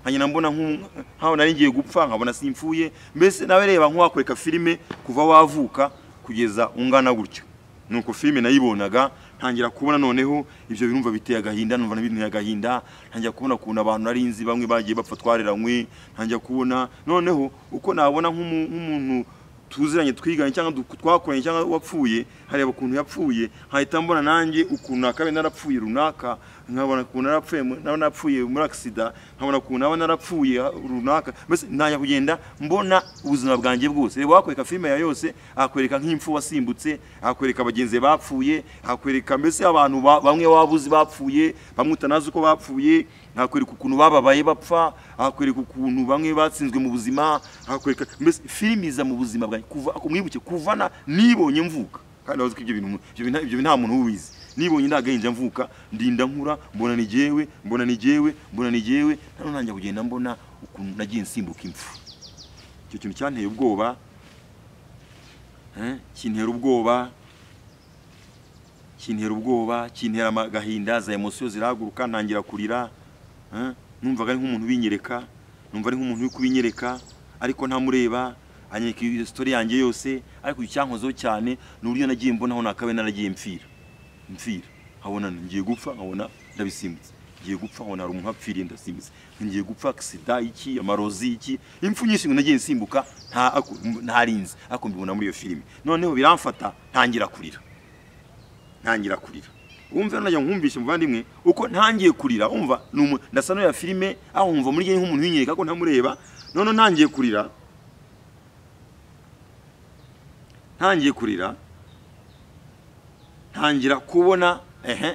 hanyina mbona nkaho nari ngiye gupfa, nkabona simfuye. Mbese nawe reba nk'wakoreka filime kuva wavuka kugeza ungana gutyo. Nuko filime nayibonaga, ntangira kubona noneho ibyo birumva biteye agahinda, numva nabinteye agahinda. Ntangira kubona ukuntu abantu narinzi bamwe bagiye bapfa twareranywe, ntangira kubona noneho uko nabona nk'umuntu tuziranye twiganye cyangwa twakoranye cyangwa wapfuye, hareba ukuntu yapfuye, hahita mbona nanjye ukuntu nakabe narapfuye runaka, nkabona ukuntu narapfuye muri accident, nkabona ukuntu narapfuye runaka. Mbese ntajya kugenda mbona ubuzima bwanjye bwose. Reba wakwereka filime ya yose, akwereka nk'impfu wasimbutse, akwereka abagenzi bapfuye, akwereka mbese abantu bamwe wabuzi bapfuye, bamwe utanazi uko bapfuye, akwereka ukuntu bababaye bapfa, akwereka ukuntu bamwe batsinzwe mu buzima, akwereka mbese filime iza mu buzima bwanjye kuva akumwibuke kuvana nibonye mvuka. Kandi wazi ko ibyo nta muntu ubizi. Nibonye ndagahinja mvuka, ndinda nkura, mbona ni jewe, ntangiye kugenda mbona ukuntu nagiye nsimbuka impfu. Icyo kintu cyanteye ubwoba, kintera ubwoba, kintera agahinda, za emotion zirahaguruka, ntangira kurira. Numvaga ari nk'umuntu binyereka, numva ari nk'umuntu uri kubinyereka ariko ntamureba, anyeka story yanjye yose. Ariko icyankozeho cyane n'uburyo nagiye mbona aho nakabe naragiye mfira, nkabona ngiye gupfa, nkabona ndabisimbutse, ngiye gupfa, nkabona hari umuntu apfiriye ndasimbutse, ngiye gupfa accident iki, amarozi iki, impfu nyinshi ngo nagiye nsimbuka ntarinze. Ariko mbibona muri iyo filime, noneho biramfata, ntangira kurira. Umva najya nkumvisha muvandimwe uko ntangiye kurira, umva ndasa no ya filime, aho umva muri gihe nk'umuntu winyereka ko ntamureba. None ntangiye kurira, ntangira kubona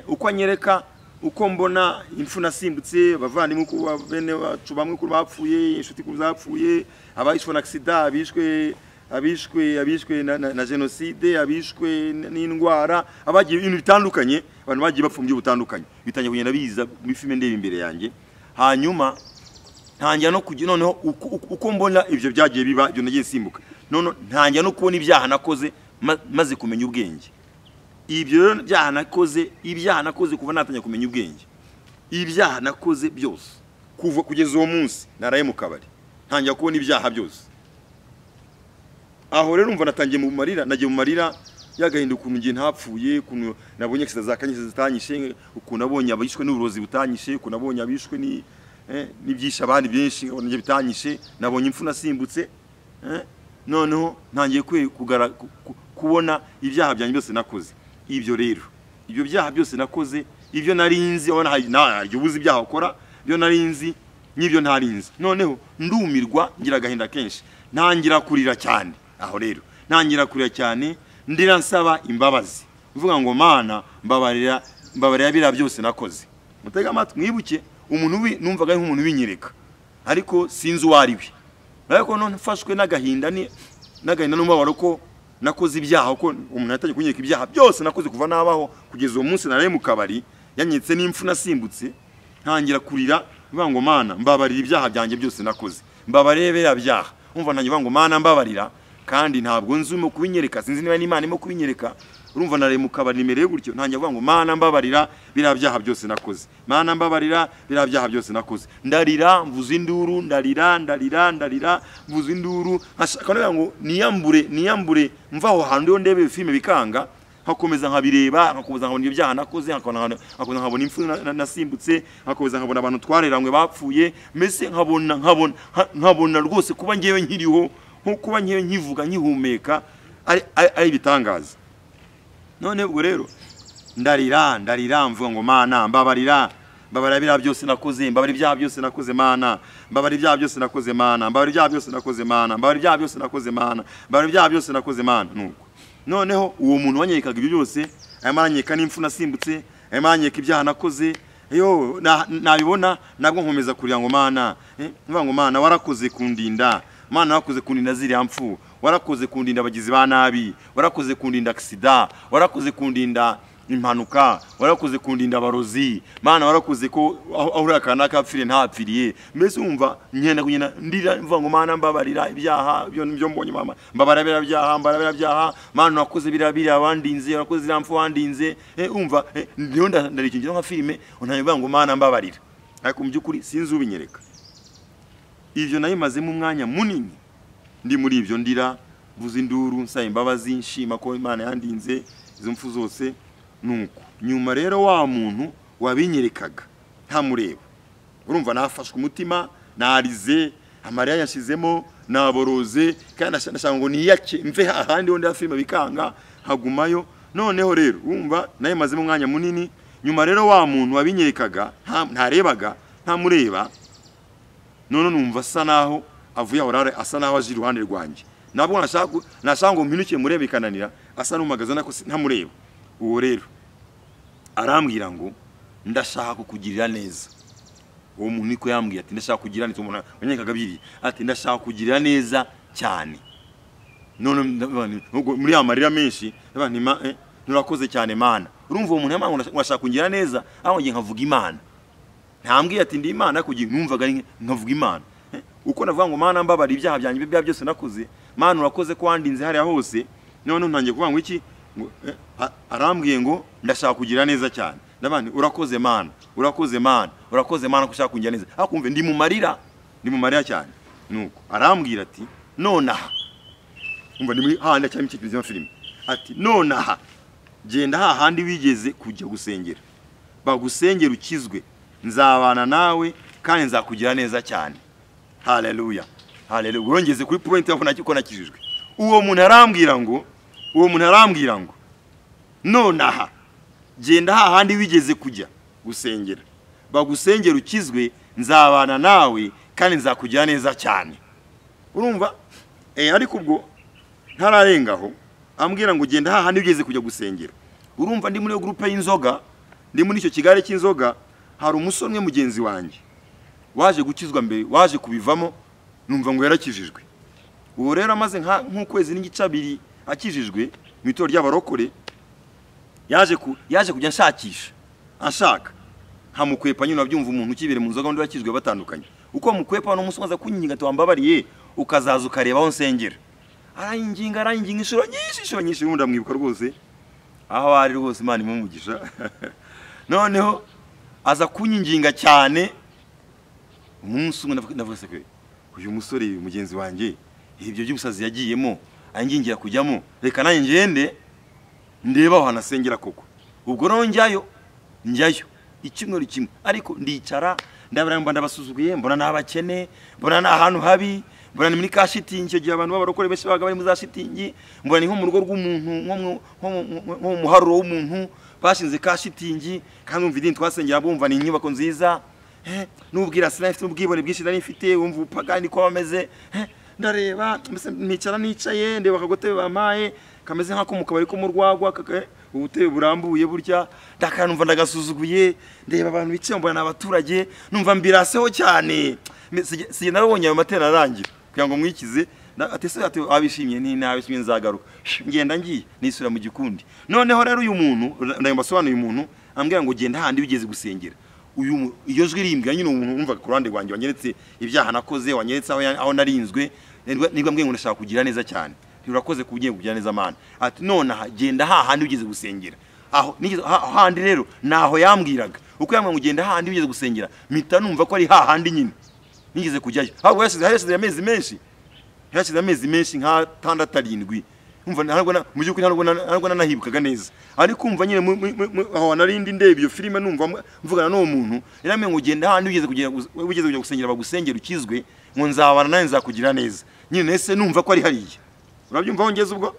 uko anyereka, uko mbona impfu nasimbutse, abavandimwe uko bene bacu bamwe ko bapfuye, inshuti ko zapfuye, abayishwe na accident, abishwe na genocide, abishwe n'indwara, abagiye ibintu bitandukanye, abantu bagiye bapfa mu buryo butandukanye. Bitangiye kugenda biza muri filime ndeba imbere yanjye. Hanyuma ntangira no kujya noneho uko mbona ibyo byagiye biba, ibyo nagiye nsimbuka. None ntangira no kubona ibyaha nakoze maze kumenya ubwenge. Ibyo byaha nakoze kuva natangiye kumenya ubwenge. Ibyaha nakoze byose kuva kugeza uwo munsi naraye mu kabari, ntangira kubona ibyaha byose. Aho rero umva natangiye mu marira, nagiye mu marira yagahinda ukuntu ngiye ntapfuye, ukuntu nabonye accident za kanyise zitanyishe, ukuntu nabonye abishwe n'uburozi butanyishe, ukuntu nabonye abishwe n'ibyisha abandi byinshi nabonye bitanyishe, nabonye impfu nasimbutse. Noneho ntangiye kubona ibyaha byanjye byose nakoze. Ibyo rero ibyo byaha byose nakoze, ibyo narinzi, abona hari ubuzi ibyaha ukora, ibyo narinzi n'ibyo ntarinze. Noneho ndumirwa ngira agahinda kenshi, ntangira kurira cyane. Aho rero ntangira kurira cyane, ndira nsaba imbabazi, mvuga ngo Mana mbabarira biriya byose nakoze. Mutega amatwi mwibuke, umuntu numvaga nk'umuntu winyereka, ariko sinzi uwari we. Ariko none mfashwe n'agahinda n'umubabaro ko nakoze ibyaha, ko umuntu yatangiye kunyereka ibyaha byose nakoze kuva nabaho kugeza uwo munsi naraye mu kabari, yanyetse n'imfu nasimbutse. Ntangira kurira mvuga ngo Mana mbabarira ibyaha byanjye byose nakoze, mbabarire biriya byaha. Umva ntangiye mvuga ngo Mana mbabarira, kandi ntabwo nzimo kubinyereka, sinzi niba n'Imana irimo kubinyereka. Urumva naraye mu kabari nimereye gutyo, ntangiye mvuga ngo Mana mbabarira biriya byaha byose nakoze, Mana mbabarira biriya byaha byose nakoze. Ndarira mvuza induru, ndarira mvuza induru, nkashaka ngo niyambure mva aho hantu yo ndebe filime bikanga, nkakomeza nkabireba, nkakomeza nkabona ibyaha nakoze, nkabona impfu nasimbutse, nkakomeza nkabona abantu twareranywe bapfuye, mbese nkabona rwose kuba ngewe nkiriho, nko kuba ngewe nkivuga nkihumeka ari bitangaza. None ubwo rero ndarira mvuga ngo Mana mbabarira biriya byose nakoze, mbabarira ibyaha byose nakoze Mana, mbabarira ibyaha byose nakoze Mana, mbabarira ibyaha byose nakoze Mana, mbabarira ibyaha byose nakoze Mana, mbabarira ibyaha byose nakoze Mana. Nuko noneho uwo muntu wanyekaga ibyo byose, ayamanyeka n'imfu nasimbutse, ayamanyeka ibyaha nakoze, nabibona nabwo nkomeza kurira ngo Mana, mvuga ngo Mana warakoze kundinda, Mana warakoze kundinda ziriya mpfu, warakoze kundinda abagizi ba nabi, warakoze kundinda accident, warakoze kundinda impanuka, warakoze kundinda abarozi, Mana warakoze ko aho urakana kapfire ntapfiriye. Mbese umva ngenda ndira mvuga ngo Mana mbabarira ibyaha byo mbonye Mama, mbabarira byaha Mana warakoze biriya abandinze, warakoze ziriya mpfu wandinze. Umva ndiho ndarikingira nka filime, unanyivuga ngo Mana mbabarira, ariko mu byukuri sinzi ubinyereka. Ivyo nayimazemo umwanya munini ndi muri ivyo, ndira mvuza induru nsaba imbabazi, nshima ko Imana yandinze izo mpfu zose. Nuko nyuma rero wa muntu wabinyerekaga ntamureba, urumva nafashwe umutima, narize, amarira yashizemo, naboroze, kandi ndashaka ngo niyake mve ahandi ho ndafilme bikanga hagumayo. Noneho rero urumva nayimazemo umwanya munini, nyuma rero wa muntu wabinyerekaga ntarebaga, ntamureba, none numva asa naho avuye aho asa naho aje iruhande rwanjye. Nabwo nashaka ngo mpinuke murebe bikananira, asa n'umagaza nako ntamureba. Uwo rero arambwira ngo ndashaka kukugirira neza. Uwo muntu niko yambwiye ati ndashaka kugirira neza, umuntu wanyekaga biri ati ndashaka kugirira neza cyane. None muri amarira menshi nurakoze cyane Mana. Urumva uwo muntu yamanga ngashaka kugirira neza, aho ngiye nkavuga Imana. Ntambwiye ati ndi Imana kugira numvaga nkavuga Imana. Uko navuga ngo Mana mbabarira ibyaha byanjye byose nakoze, Mana urakoze ko wandinze hariya hose. None ntangiye kuvuga ngo iki, arambwiye ngo ndashaka kugira neza cyane. Ndabandi urakoze Mana, urakoze Mana kushaka kungira neza. Akumve ndi mu marira cyane. Nuko arambwira ati nonaha, umva ni muri handi cyane mu cyitwa filime, ati nonaha genda hahandi wigeze kujya gusengera, bagusengera ukizwe, nzabana nawe kandi nzakugira neza cyane. Haleluya, haleluya. Urongeze kuri point yaho nacyo nakijijwe. Uwo muntu arambwira ngo nonaha genda hahandi wigeze kujya gusengera, bagusengera ukizwe, nzabana nawe kandi nzakugira neza cyane. Urumva ariko ubwo ntararengaho ambwira ngo genda hahandi wigeze kujya gusengera. Urumva ndi muri groupe y'inzoga, ndi muri icyo kigare cy'inzoga, hari umusore umwe mugenzi wanjye waje gukizwa mbere, waje kubivamo, numva ngo yarakijijwe. Uwo rero amaze nk'ukwezi n'igice abiri akijijwe mu itorero ry'abarokore, yaje kujya nshakisha, anshaka nkamukwepa. Nyine nabyumva umuntu ukibere mu nzoga undi wakijwe batandukanye, uko mukwepa no musomaza kunyinga twambabariye ukazaza ukareba aho nsengera. Arayinginga inshuro nyinshi, ubundi amwibuka rwose aho ari rwose, Imana imumugisha. Noneho aza kunyinginga cyane. Umunsi umwe ndavuga se uyu musore mugenzi wanjye ibyo by'ubusazi yagiyemo angingira kujyamo, reka nanjye ngende ndeba aho hanasengera koko. Ubwo rero njyayo icyumweru kimwe, ariko ndicara ndabaramba, ndabasuzuguye, mbona n'abakene, mbona n'ahantu habi, mbona ni muri ka shitingi. Icyo gihe abantu b'abarokore benshi baga bari mu za shitingi, mbona ni nko mu rugo rw'umuntu, nko mu muharuro w'umuntu bashinze ka shitingi, kandi umva idini twasengera bumva ni inyubako nziza. nubwira sinafite ubwibone bwinshi nari mfite wumva upagani ko bameze ndareba nicara nicaye ndeba akagotebe bampaye kameze nk'ako mu kabari ko mu rwagwa ubutebe burambuye burya ndakanumva ndagasuzuguye ndeba abantu bicaye mbona n'abaturage numva mbiraseho cyane siye narabonye ayo matera arangira kugira ngo mwikize atese ati abishimye ni nabishimye nzagaruka ngenda ngiye nisura mu gikundi noneho rero uyu muntu ndayimbasobanuye uyu muntu ambwira ngo genda handi bigeze gusengera uyu iyo jwi rimbwa nyine umuntu umva ku ruhande rwanjye wanyeretse ibyaha nakoze wanyeretse aho narinzwe nibwo mbwiye ngo ndashaka kugira neza cyane nturakoze kugiye kugira neza mana ati none genda hahandi bigeze gusengera aho nigeze hahandi rero naho yambwiraga uko yambwira ngo genda hahandi bigeze gusengera mpita numva ko ari hahandi nyine nigeze kujyayo ahubwo yashize amezi menshi nka 6-7 umva ntabwo mu byukuri ntabwo nanahibukaga neza ariko umva nyine aho narindi ndebe iyo filime numva mvugana n'uwo muntu yaramenye ngo genda handi bigeze kujya gusengera bagusengera ukizwe ngo nzabana nawe nzakugira neza nyine nese numva ko ari hariya urabyumva wongeze ubwo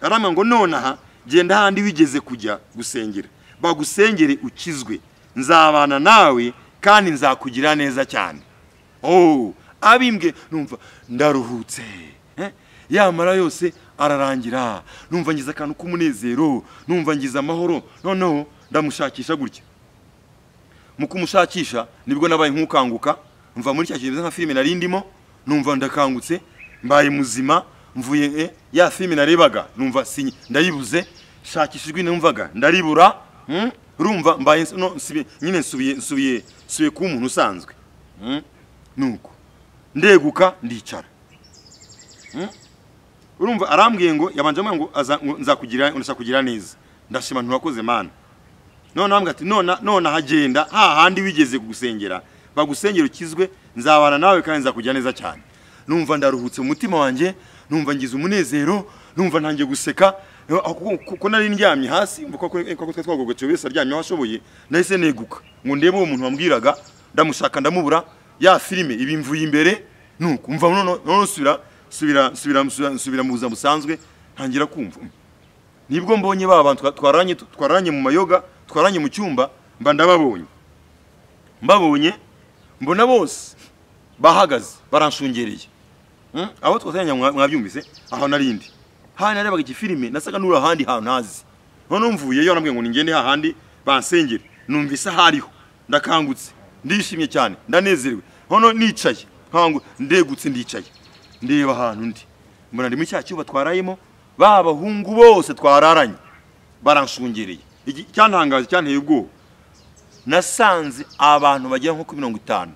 aramenya ngo nonaha genda handi bigeze kujya gusengera bagusengere ukizwe nzabana nawe kandi nzakugira neza cyane abimbwe numva ndaruhutse yamara yose ararangira numva ngize akantu k'umunezero numva ngize amahoro noneho ndamushakisha gutya mu kumushakisha nibwo nabaye nkukanguka mva muri cyakiriza nka filime narindimo numva ndakangutse mbaye muzima mvuye ya filime narebaga numva ndayibuze shakishijwe numvaga ndaribura urumva mbaye nyine nsubiye ku muntu usanzwe nuko ndeguka ndicara urumva arambwiye ngo yabanje ngo nzakugira neza ndashima nturakoze mana none ambwa ati none hagenda hahandi wigeze kugusengera bagusengera ukizwe nzabana nawe kandi nzakugira neza cyane numva ndaruhutse mu mutima wanjye numva ngize umunezero numva ntangiye guseka kuko nari ndyamye hasi kuko twagogotse wese aryamye aho ashoboye nahise neguka ngo ndebe uwo muntu wambwiraga ndamushaka ndamubura ya filime ibimvuye imbere nuko umva none subira mu buzima busanzwe ntangira kumva nibwo mbonye abantu twaranye mu mayoga twaranye mu cyumba mba mbabonye mbona bose bahagaze baranshungereye abo twatanya mwabyumvise aho narindi narebaga iki filime nasaga nura handi hantu hazi none mvuye yo nambwiye ngo ningende hahandi bansengere numvise hariho ndakangutse ndishimye cyane ndanezerewe none nicaye nkangu ndegutse ndicaye ndeba ahantu ndi mbona ndi mu cyacyuba twarayemo babahungu bose twararanye baranshungereye cyantangaje cyanteye ubwo nasanze abantu bagera nko 50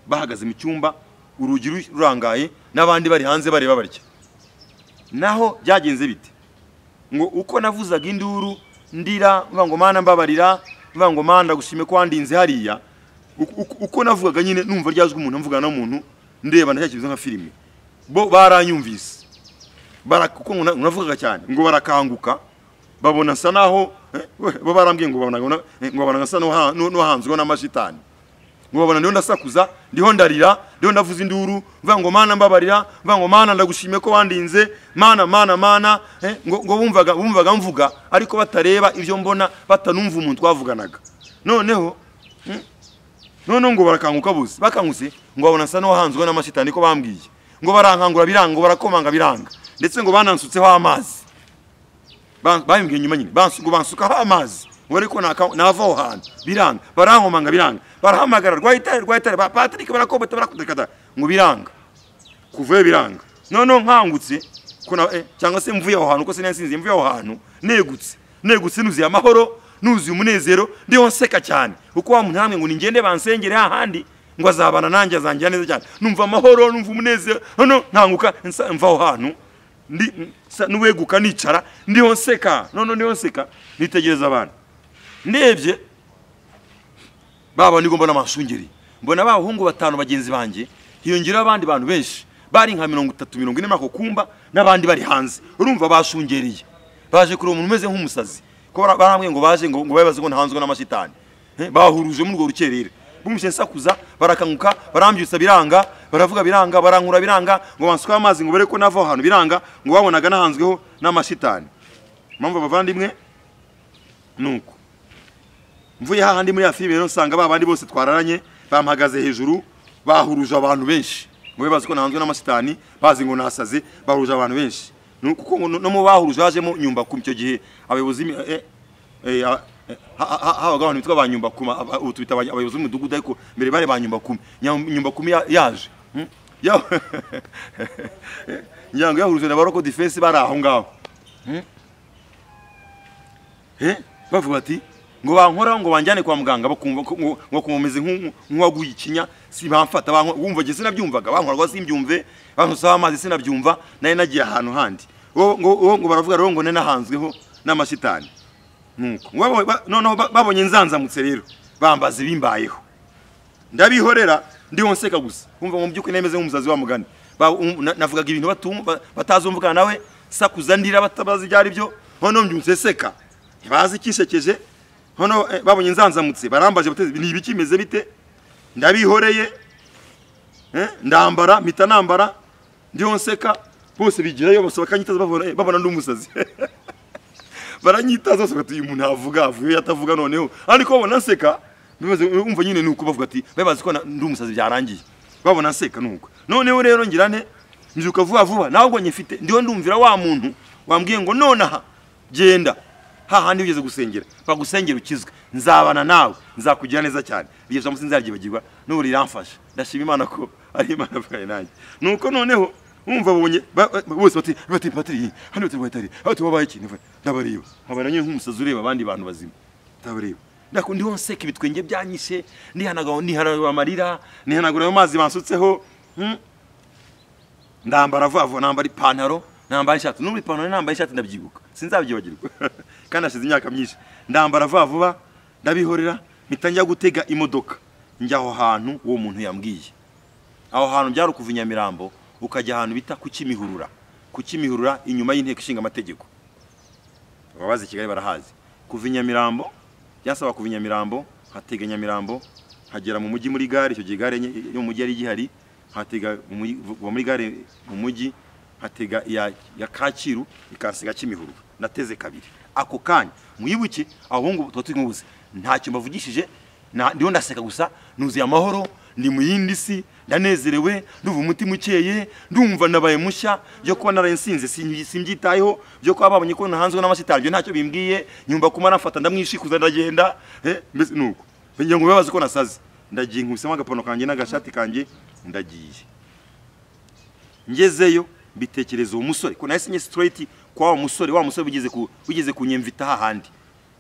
bahagaze mu cyumba urugi rurangaye nabandi bari hanze bareba barya naho byagenze bite ngo uko navuzaga induru ndira ngo mana mbabarira ngo mana gushime ko wandinze hariya uko navugaga nyine numva ryazwe umuntu mvugana n'umuntu ndeba ndacyakibiza nka filime bo baranyumvise kuko navugaga cyane ngo barakanguka babona nsa naho bo barambwiye ngo babona nsa no hanzwe n'amashitani ngo babona ndiho ndasakuza ndiho ndarira ndiho ndavuza induru ngo mana mbabarira ngo mana ndagushime ko wandinze mana ngo bumvaga mvuga ariko batareba ibyo mbona batanumva umuntu twavuganaga noneho ngo barakanguka bose bakangutse ngo babona nsa no hanzwe n'amashitani ko bambwiye ngo barankangura biranga barakomanga biranga ndetse ngo banansutseho amazi bayimbwiye nyuma nyine bansukaho amazi ngo ariko navaho hantu biranga barankomanga biranga barahamagara rwahitare ba Patrick barakobota barakutekada ngo biranga kuvuye biranga none nkangutse cyangwa se mvuye aho hantu ko sinansinze mvuye aho hantu negutse nuziye amahoro nuziye umunezero ndiho nseka cyane uko wa muntu hamwe ngo ningende bansengere hahandi ngo azabana nanjye azangira neza cyane numva amahoro numva umunezero none ntanguka mva aho hantu nuweguka nicara ndiho nseka nitegereza abantu ndebye baba nigo mbona amashungeri mbona abahungu 5 bagenzi banjye hiyongera abandi bantu benshi bari nka 30-40 mako kumba nabandi bari hanze urumva bashungereye baje kuri umuntu umeze nk'umusazi ko barambwiye ngo baje ngo babaze ngo ntahanzwe n'amashitani bahuruje muri urwo rukerere bumushe nsakuza barakanguka barambyutsa biranga baravuga biranga barankura biranga ngo bansuka amazi ngo bare ko nava ahantu biranga ngo babonaga nahanzweho n'amashitani mpamvu bavandimwe nuko mvuye hahandi muri ya filime rero nsanga babandi bose twararanye bampagaze hejuru bahuruje abantu benshi ngo bazi ko nahanzwe n'amasitani bazi ngo nasaze bahuruje abantu benshi kuko no mu bahuruje hajemo nyumba ku icyo gihe abayobozi habaga abantu bitwa banyumba kuma utubita abayobozi b'umudugudu ariko mbere bare banyumba kuma nyumba kuma yaje nyango yahuruje na baroko defense bari aho ngaho bavuga ati ngo bankora ngo banjyane kwa muganga bakumva ngo kumumeze nk'uwaguye ikinya si bamfata bumva gese nabyumvaga bankorwa simbyumve bantusaba amazi sinabyumva naye nagiye ahantu handi ngo baravuga rero ngo ne nahanzweho n'amashitani nuko noneho babonye nzanzamutse rero bambaza bimbayeho ndabihorera ndiho nseka gusa kumva mu byuko nemeze nk'umusazi wa mugani navugaga ibintu batazumvukana nawe sakuza ndira batabazi byari byo hono mbyumse seka ntibazi kishekeje hono babonye nzanzamutse barambaje bateze ni ibikimeze bite ndabihoreye ndambara mita nambara ndiho nseka bose bigirayo basabakanyitaza babona ndumusazi baranyitaza bose bati umuntu avuye yatavuga noneho ariko babona nseka bibaze umva nyine nuko bavuga ati babazi ko ndumusazi byarangiye babona nseka nuko noneho rero ngirane mbyuka vuba nahubwo nyifite ndiho ndumvira wa muntu wambwiye ngo nonaha genda hahandi ugeze gusengera bagusengera ukizwe nzabana nawe nzakugira neza cyane bigeza musinzi yargibagirwa n'uri ramfasha ndashima Imana ko ari Imana bwaye nanjye nuko noneho umva bonye bose bati patiri hano tubahitari aho tubabaye ikintu ndabareba nkabana nyine nk'umusazi ureba abandi bantu bazima ndabareba ndakundi wonseka ibitwenge byanyishe nihanagura amarira nihanagura amazi bansutseho ndambara vuba nambara ipantaro nambara ishati n'uri ipantaro nambara ishati ndabyibuka sinzabyibagirwa kandi ashize imyaka myinshi ndambara vuba ndabihorera mitangira gutega imodoka njya aho hantu uwo muntu yambwiye aho hantu byari kuva Nyamirambo ukajya ahantu bita ku Kimihurura inyuma y'inteko ishinga amategeko ababazi Kigali barahazi kuva Nyamirambo byasaba kuva Nyamirambo hatega Nyamirambo hagera mu mujyi muri gare icyo gihe gare yo mu mujyi ari gihari hatega muri gare mu mujyi hatega ya Kacyiru ikasiga Kimihurura nateze kabiri ako kanya muyibuke ahubwo twatwinguze ntacyo mbavugishije ndiho ndaseka gusa nuzuye amahoro ndi mu yindi si ndanezerewe nduva umutima ukeye ndumva nabaye mushya byo kuba narayensinze simbyitayeho byo kuba babonye ko nahanzwe n'amashitani byo ntacyo bimbwiye nyumva kuma nafata ndamwishikuza ndagenda mbese nuko ngiye ngo babaze ko nasaze ndagiye nkubisemo agapano kanjye n'agashati kanjye ndagiye ngezeyo bitekereza uwo musore ko nahise nye straight kwa wa musore bigeze kunyemvita hahandi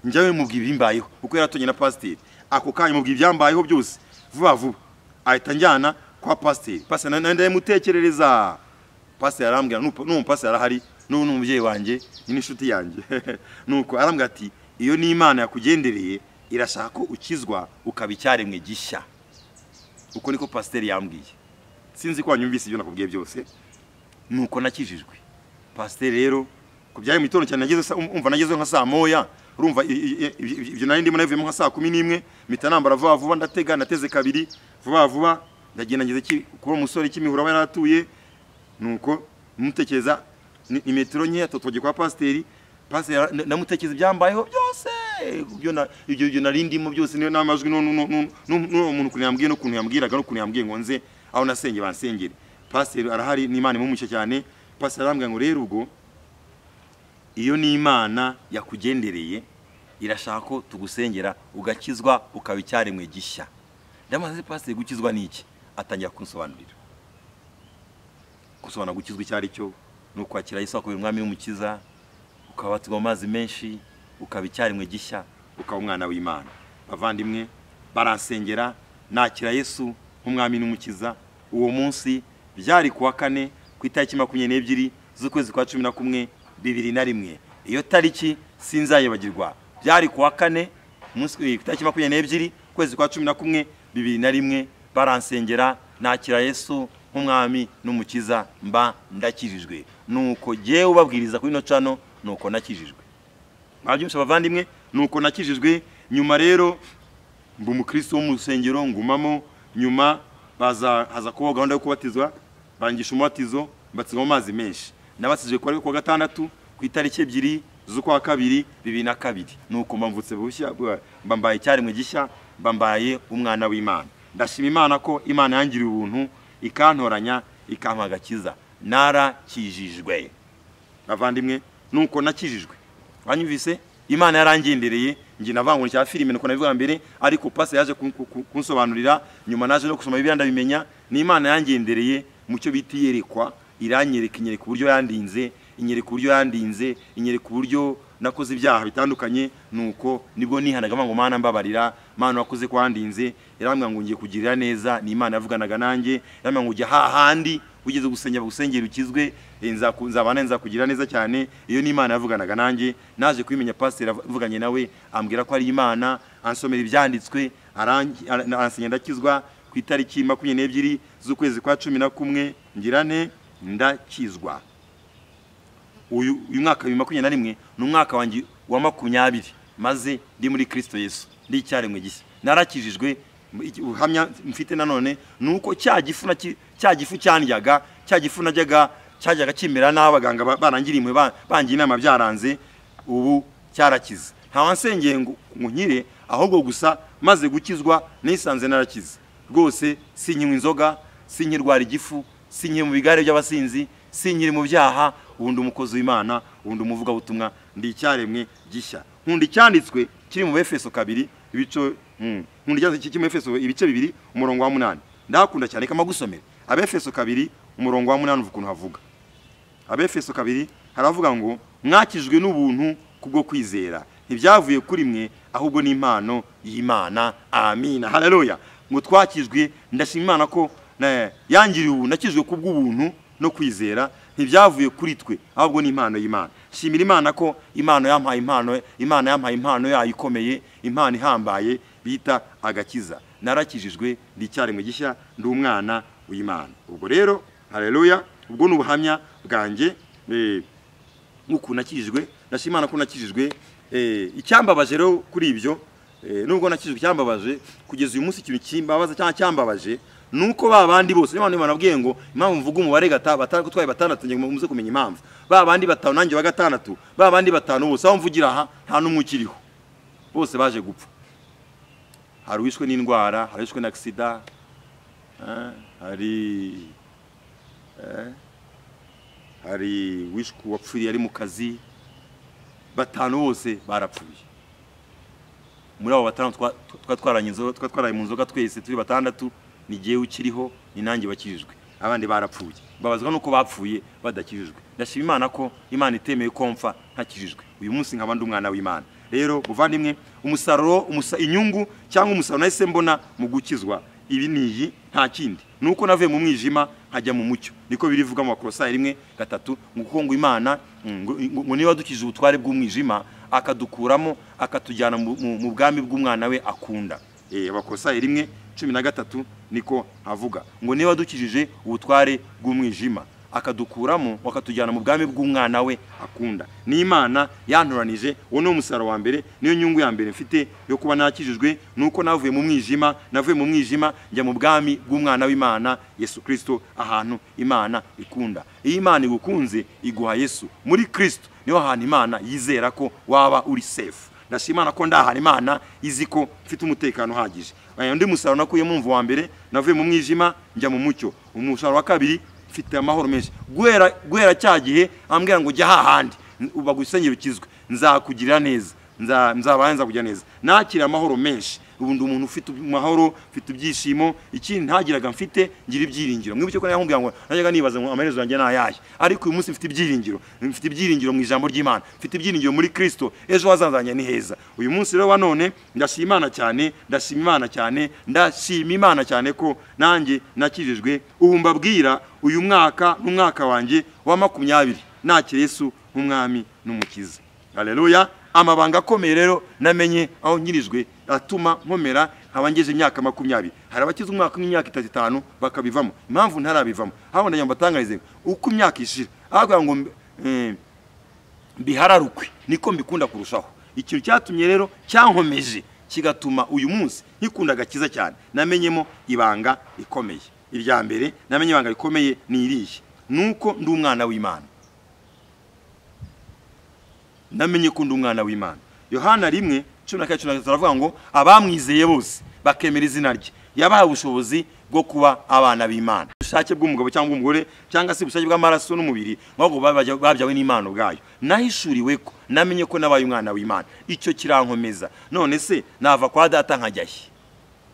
njyawe mubwira imbayeho uko yaratonye na pasteur ako kanya mubwira ibyambayeho byose vuba ahita njyana kwa pasteur nandaye mutekerereza pasteur arambwira pasteur arahari n'umubyeyi wanjye n'inshuti yanjye nuko arambwira ati iyo ni Imana yakugendereye irashaka ko ukizwa ukabicyaremwe gishya uko niko pasteur yambwiye sinzi ko wanyumvise ibyo nakubwiye byose nuko nakijijwe pasteur rero kubyari mu gitondo cyane nageze nka saa moya urumva ibyo nari ndimo navuyemo nka saa 11 mita nambara vuba ndatega nateze kabiri vuba ndagenda ngeze kuba umusore Kimihurura we yaratuye nuko mutekereza ni metero nke totwoje kwa pasteur namutekereza byambayeho byose ibyo nari ndimo byose niyo namajwi n'umuntu kuntu yambwiye no kuntu yambwiraga no kuntu yambwiye ngo nze aho nasenge bansengere pasteur arahari n'Imana imumushe cyane pasteur arambwira ngo rero ubwo iyo ni Imana yakugendereye irashaka ko tugusengera ugakizwa ukabicyaremwe gishya ndamaze pasteur gukizwa niki atangira kunsobanurira gusobanura gukizwa icyari cyo no kwakira Yesu akubera umwami w'umukiza ukabatwa amazi menshi ukabicyaremwe gishya ukaba umwana w'Imana bavandimwe baransengera nakira Yesu nk'umwami n'umukiza uwo munsi byari kuwa kane ku itariki 22 z'ukwezi kwa 11 2001 iyo tariki sinzayibagirwa byari kuwa kane munsi ku itariki 22 kwezi kwa 11 2001 baransengera nakira Yesu nk'umwami n'umukiza mba ndakijijwe nuko jewe ubabwiriza kuri no cano nuko nakijijwe babyumva bavandimwe nuko nakijijwe nyuma rero mbu umukristo wo mu rusengero ngumamo nyuma haza kuba gahunda yo kubatizwa bangisha umubatizo mbatizwa mu mazi menshi nabatizwe kwa gatandatu ku itariki 2 z'ukwa 2 2002 nuko mbamvutse bushya mbambaye cyaremwe gishya mbambaye umwana w'Imana ndashima Imana ko Imana yangiriye ubuntu ikantoranya ikampa agakiza. Narakijijwe bavandimwe, nuko nakijijwe. Wanyumvise? Imana yarangendereye ngi navangura cya filime nuko nabivuga mbere, ariko pase yaje kunsobanurira nyuma, naje no gusoma Bibiliya ndabimenya. Ni Imana yangendereye mu cyo biti yerekwa, iranyereka uburyo yandinze, inyereka uburyo yandinze, inyereka uburyo nakoze ibyaha bitandukanye. Nuko nibwo nihanaga ngo Mana mbabarira, Mana wakoze kwandinze. Yarambwira ngo ngiye kugirira neza. Ni Imana yavuganaga nanjye, yarambwira ngo ujya hahandi ugeze gusengera ukizwe, nzabana kugira neza cyane. Iyo ni Imana yavuganaga nanjye. Naje kwimenya pastor avuganye nawe, ambwira ko ari Imana, ansomera ibyanditswe, aransenya ndakizwa ku itariki 22 z'ukwezi kwa 11 ngirane ndakizwa. Uyu mwaka wa 2021 n'umwaka wanjye wa 20 maze ndi muri Kristo Yesu, ndi icyaremwe gishya, narakijijwe. Uhamya mfite nanone nuko cya gifu cyandyaga, cya gifu cyajyaga kimera n'abaganga barangiriye imwe bangiye inama byaranze, ubu cyarakize. Nta wansengeye ngo nkire, ahubwo gusa maze gukizwa nisanze narakize rwose. Sinywa inzoga, sinyirwara igifu, sinyire mu bigare by'abasinzi, sinyire mu byaha. Ubundi umukozi w'Imana, ubundi umuvuga butumwa, ndi icyaremwe gishya. Nkunda icyanditswe kiri mu Efeso 2 ibice nkunda icyanditswe kiri mu Efeso ibice 2 umurongo wa 8. Ndakunda cyane kama gusomera Abefeso 2 umurongo wa 8 ukuntu havuga. Abefeso 2 haravuga ngo mwakijwe n'ubuntu kubwo kwizera, ntibyavuye kuri mwe ahubwo ni impano y'Imana. Amina, haleluya. Ngo twakijwe, ndashima Imana ko yangiriye ubu, nakijwe kubw'ubuntu no kwizera, ntibyavuye kuri twe ahubwo ni impano y'Imana. Shimira Imana ko Imana yampaye impano yayo ikomeye, impano ihambaye bita agakiza. Narakijijwe, ndi icyaremwe gishya, ndi umwana w'Imana. Ubwo rero haleluya, ubwo n'ubuhamya bwanjye nk'uko nakijijwe. Ndashima Imana ko nakijijwe. Icyambabaje rero kuri ibyo, nubwo nakijijwe, cyambabaje kugeza uyu munsi, ikintu kimbabaza cyangwa cyambabaje nuko babandi bose Imana nabwiye ngo impamvu mvuga umubare batandatu twaye batandatu ngiye muze kumenya impamvu. Babandi batanu nanjye wa gatandatu, babandi batanu bose aho mvugira aha nta numwe ukiriho, bose baje gupfa. Hari wishwe n'indwara, hari wishwe na accident, hari wishwe wapfiriye ari mu kazi. Batanu bose barapfuye. Muri abo batanu twatwaraye mu nzoga twese turi batandatu, ni giye ukiriho, ni nanjye bakijijwe. Abandi barapfuye, babazwa nuko bapfuye badakijijwe. Ndashima Imana ko Imana itemeye ko mpfa ntakijijwe. Uyu munsi nkaba ndi umwana w'Imana. Rero buvandimwe, inyungu cyangwa umusaruro nahise mbona mu gukizwa ibi niyi nta kindi, nuko navuye mu mwijima nkajya mu mucyo. Niko birivuga mu Bakolosayi 1:3 ngo Imana ngo niba dukije ubutware bw'umwijima akadukuramo akatujyana mu bwami bw'umwana we akunda. Abakolosayi 1:13 niko havuga ngo niba dukijije ubutware bw'umwijima akadukuramo wakatujyana mu bwami bw'umwana we akunda. Ni Imana yantoranije, uwo ni umusaruro wa mbere, niyo nyungu ya mbere mfite yo kuba nakijijwe, nuko navuye mu mwijima njya mu bwami bw'umwana w'Imana Yesu Kristo, ahantu Imana ikunda. Iyo Imana igukunze iguha Yesu muri Kristo, niho ahantu Imana yizera ko waba uri safe. Ndashima Imana ko ndahari Imana izi ko mfite umutekano uhagije. Undi musaruro nakuye mu mvu wa mbere, navuye mu mwijima njya mu mucyo. Umusaruro wa kabiri, mfite amahoro menshi. Guhera cyagihe ambwira ngo jya hahandi ubagusengera ukizwe, nzakugirira neza, nzabanza kujya neza. Nakira amahoro menshi. Ubundi umuntu ufite amahoro, ufite ibyishimo, ikindi ntagiraga mfite ngira ibyiringiro. Mwibuke ko nakumbwira ngo najyaga nibaza ngo amaherezo yanjye nayaye, ariko uyu munsi mfite ibyiringiro mu ijambo ry'Imana, mfite ibyiringiro muri Kristo, ejo hazazanye ni heza. Uyu munsi rero wanone ndashima Imana cyane ko nanjye nakijijwe. Ubu mbabwira uyu mwaka n'umwaka wanjye wa 20 nakira Yesu nk'umwami n'umukiza. Haleluya. Amabanga akomeye rero namenye aho nyirijwe atuma nkomera nkabangeze imyaka 20. Hari abakize umwaka w'imyaka 35 bakabivamo. Impamvu ntarabivamo, aho ndajya mbatangarize uko imyaka ishira, aho ngo bihararukwe niko mbikunda kurushaho. Ikintu cyatumye rero cyankomeje kigatuma uyu munsi nkikunda agakiza cyane, namenyemo ibanga rikomeye. Irya mbere namenye ibanga rikomeye ni irihe, nuko ndi umwana w'Imana. Namenye ko ndi umwana w'Imana. Yohana 1:14 turavuga ngo abamwizeye bose bakemera izina rye yabahaye ubushobozi bwo kuba abana b'Imana. Ubushake bw'umugabo cyangwa umugore cyangwa se ubushake bw'amaraso n'umubiri ngo babyawe n'Imana ubwayo. Nahishuriwe ko namenye ko nabaye umwana w'Imana. Icyo kirankomeza. None se nava kwa data nkajyahe?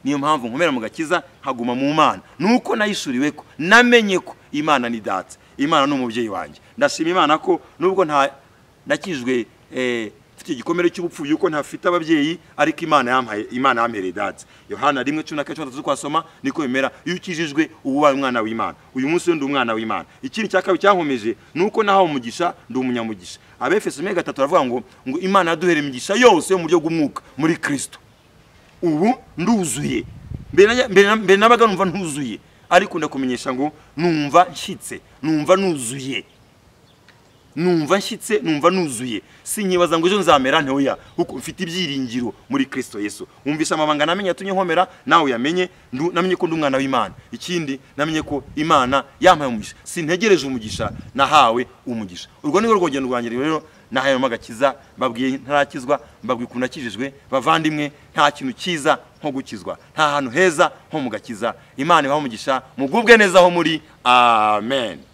Niyo mpamvu nkomera mu gakiza haguma mu Mana. Nuko nahishuriwe ko namenye ko Imana ni data. Imana n'umubyeyi wanjye. Ndashima Imana ko nubwo nakijwe mfite igikomere cy'ubupfu yuko ntafite ababyeyi, ariko Imana yampereye data. Yohana 1:13 kwasoma niko bimera. Iyo ukijijwe ubaye umwana w'Imana. Uyu munsi ndi umwana w'Imana. Ikindi cyakabi cyankomeje nuko nahawe umugisha, ndi umunyamugisha. Abefeso 3 baravuga ngo Imana yaduhere imigisha yose yo mu buryo bw'umwuka muri Kristo. Ubu nduzuye. Mbere nabaga numva ntuzuye, ariko ndakumenyesha ngo numva nshyitse, numva nuzuye. Numva nshyitse, numva nuzuye. Sinyibaza ngo ejo nzamera ntoya, kuko mfite ibyiringiro muri Kristo Yesu. Umvisha amabanga namenye yatumye nkomera, nawe yamenye. Namenye ko ndi umwana w'Imana. Ikindi namenye ko Imana yampaye umugisha. Sintegereje umugisha, nahawe umugisha. Urwo ni rwo rugendo rwanjye rero nahaye magakiza. Babwiye ntarakizwa, mbabwiye ukuntu nakijijwe. Bavandimwe, nta kintu cyiza nko gukizwa, nta hantu heza nko mu gakiza. Imana ibahe umugisha, mugubwe neza aho muri. Amen.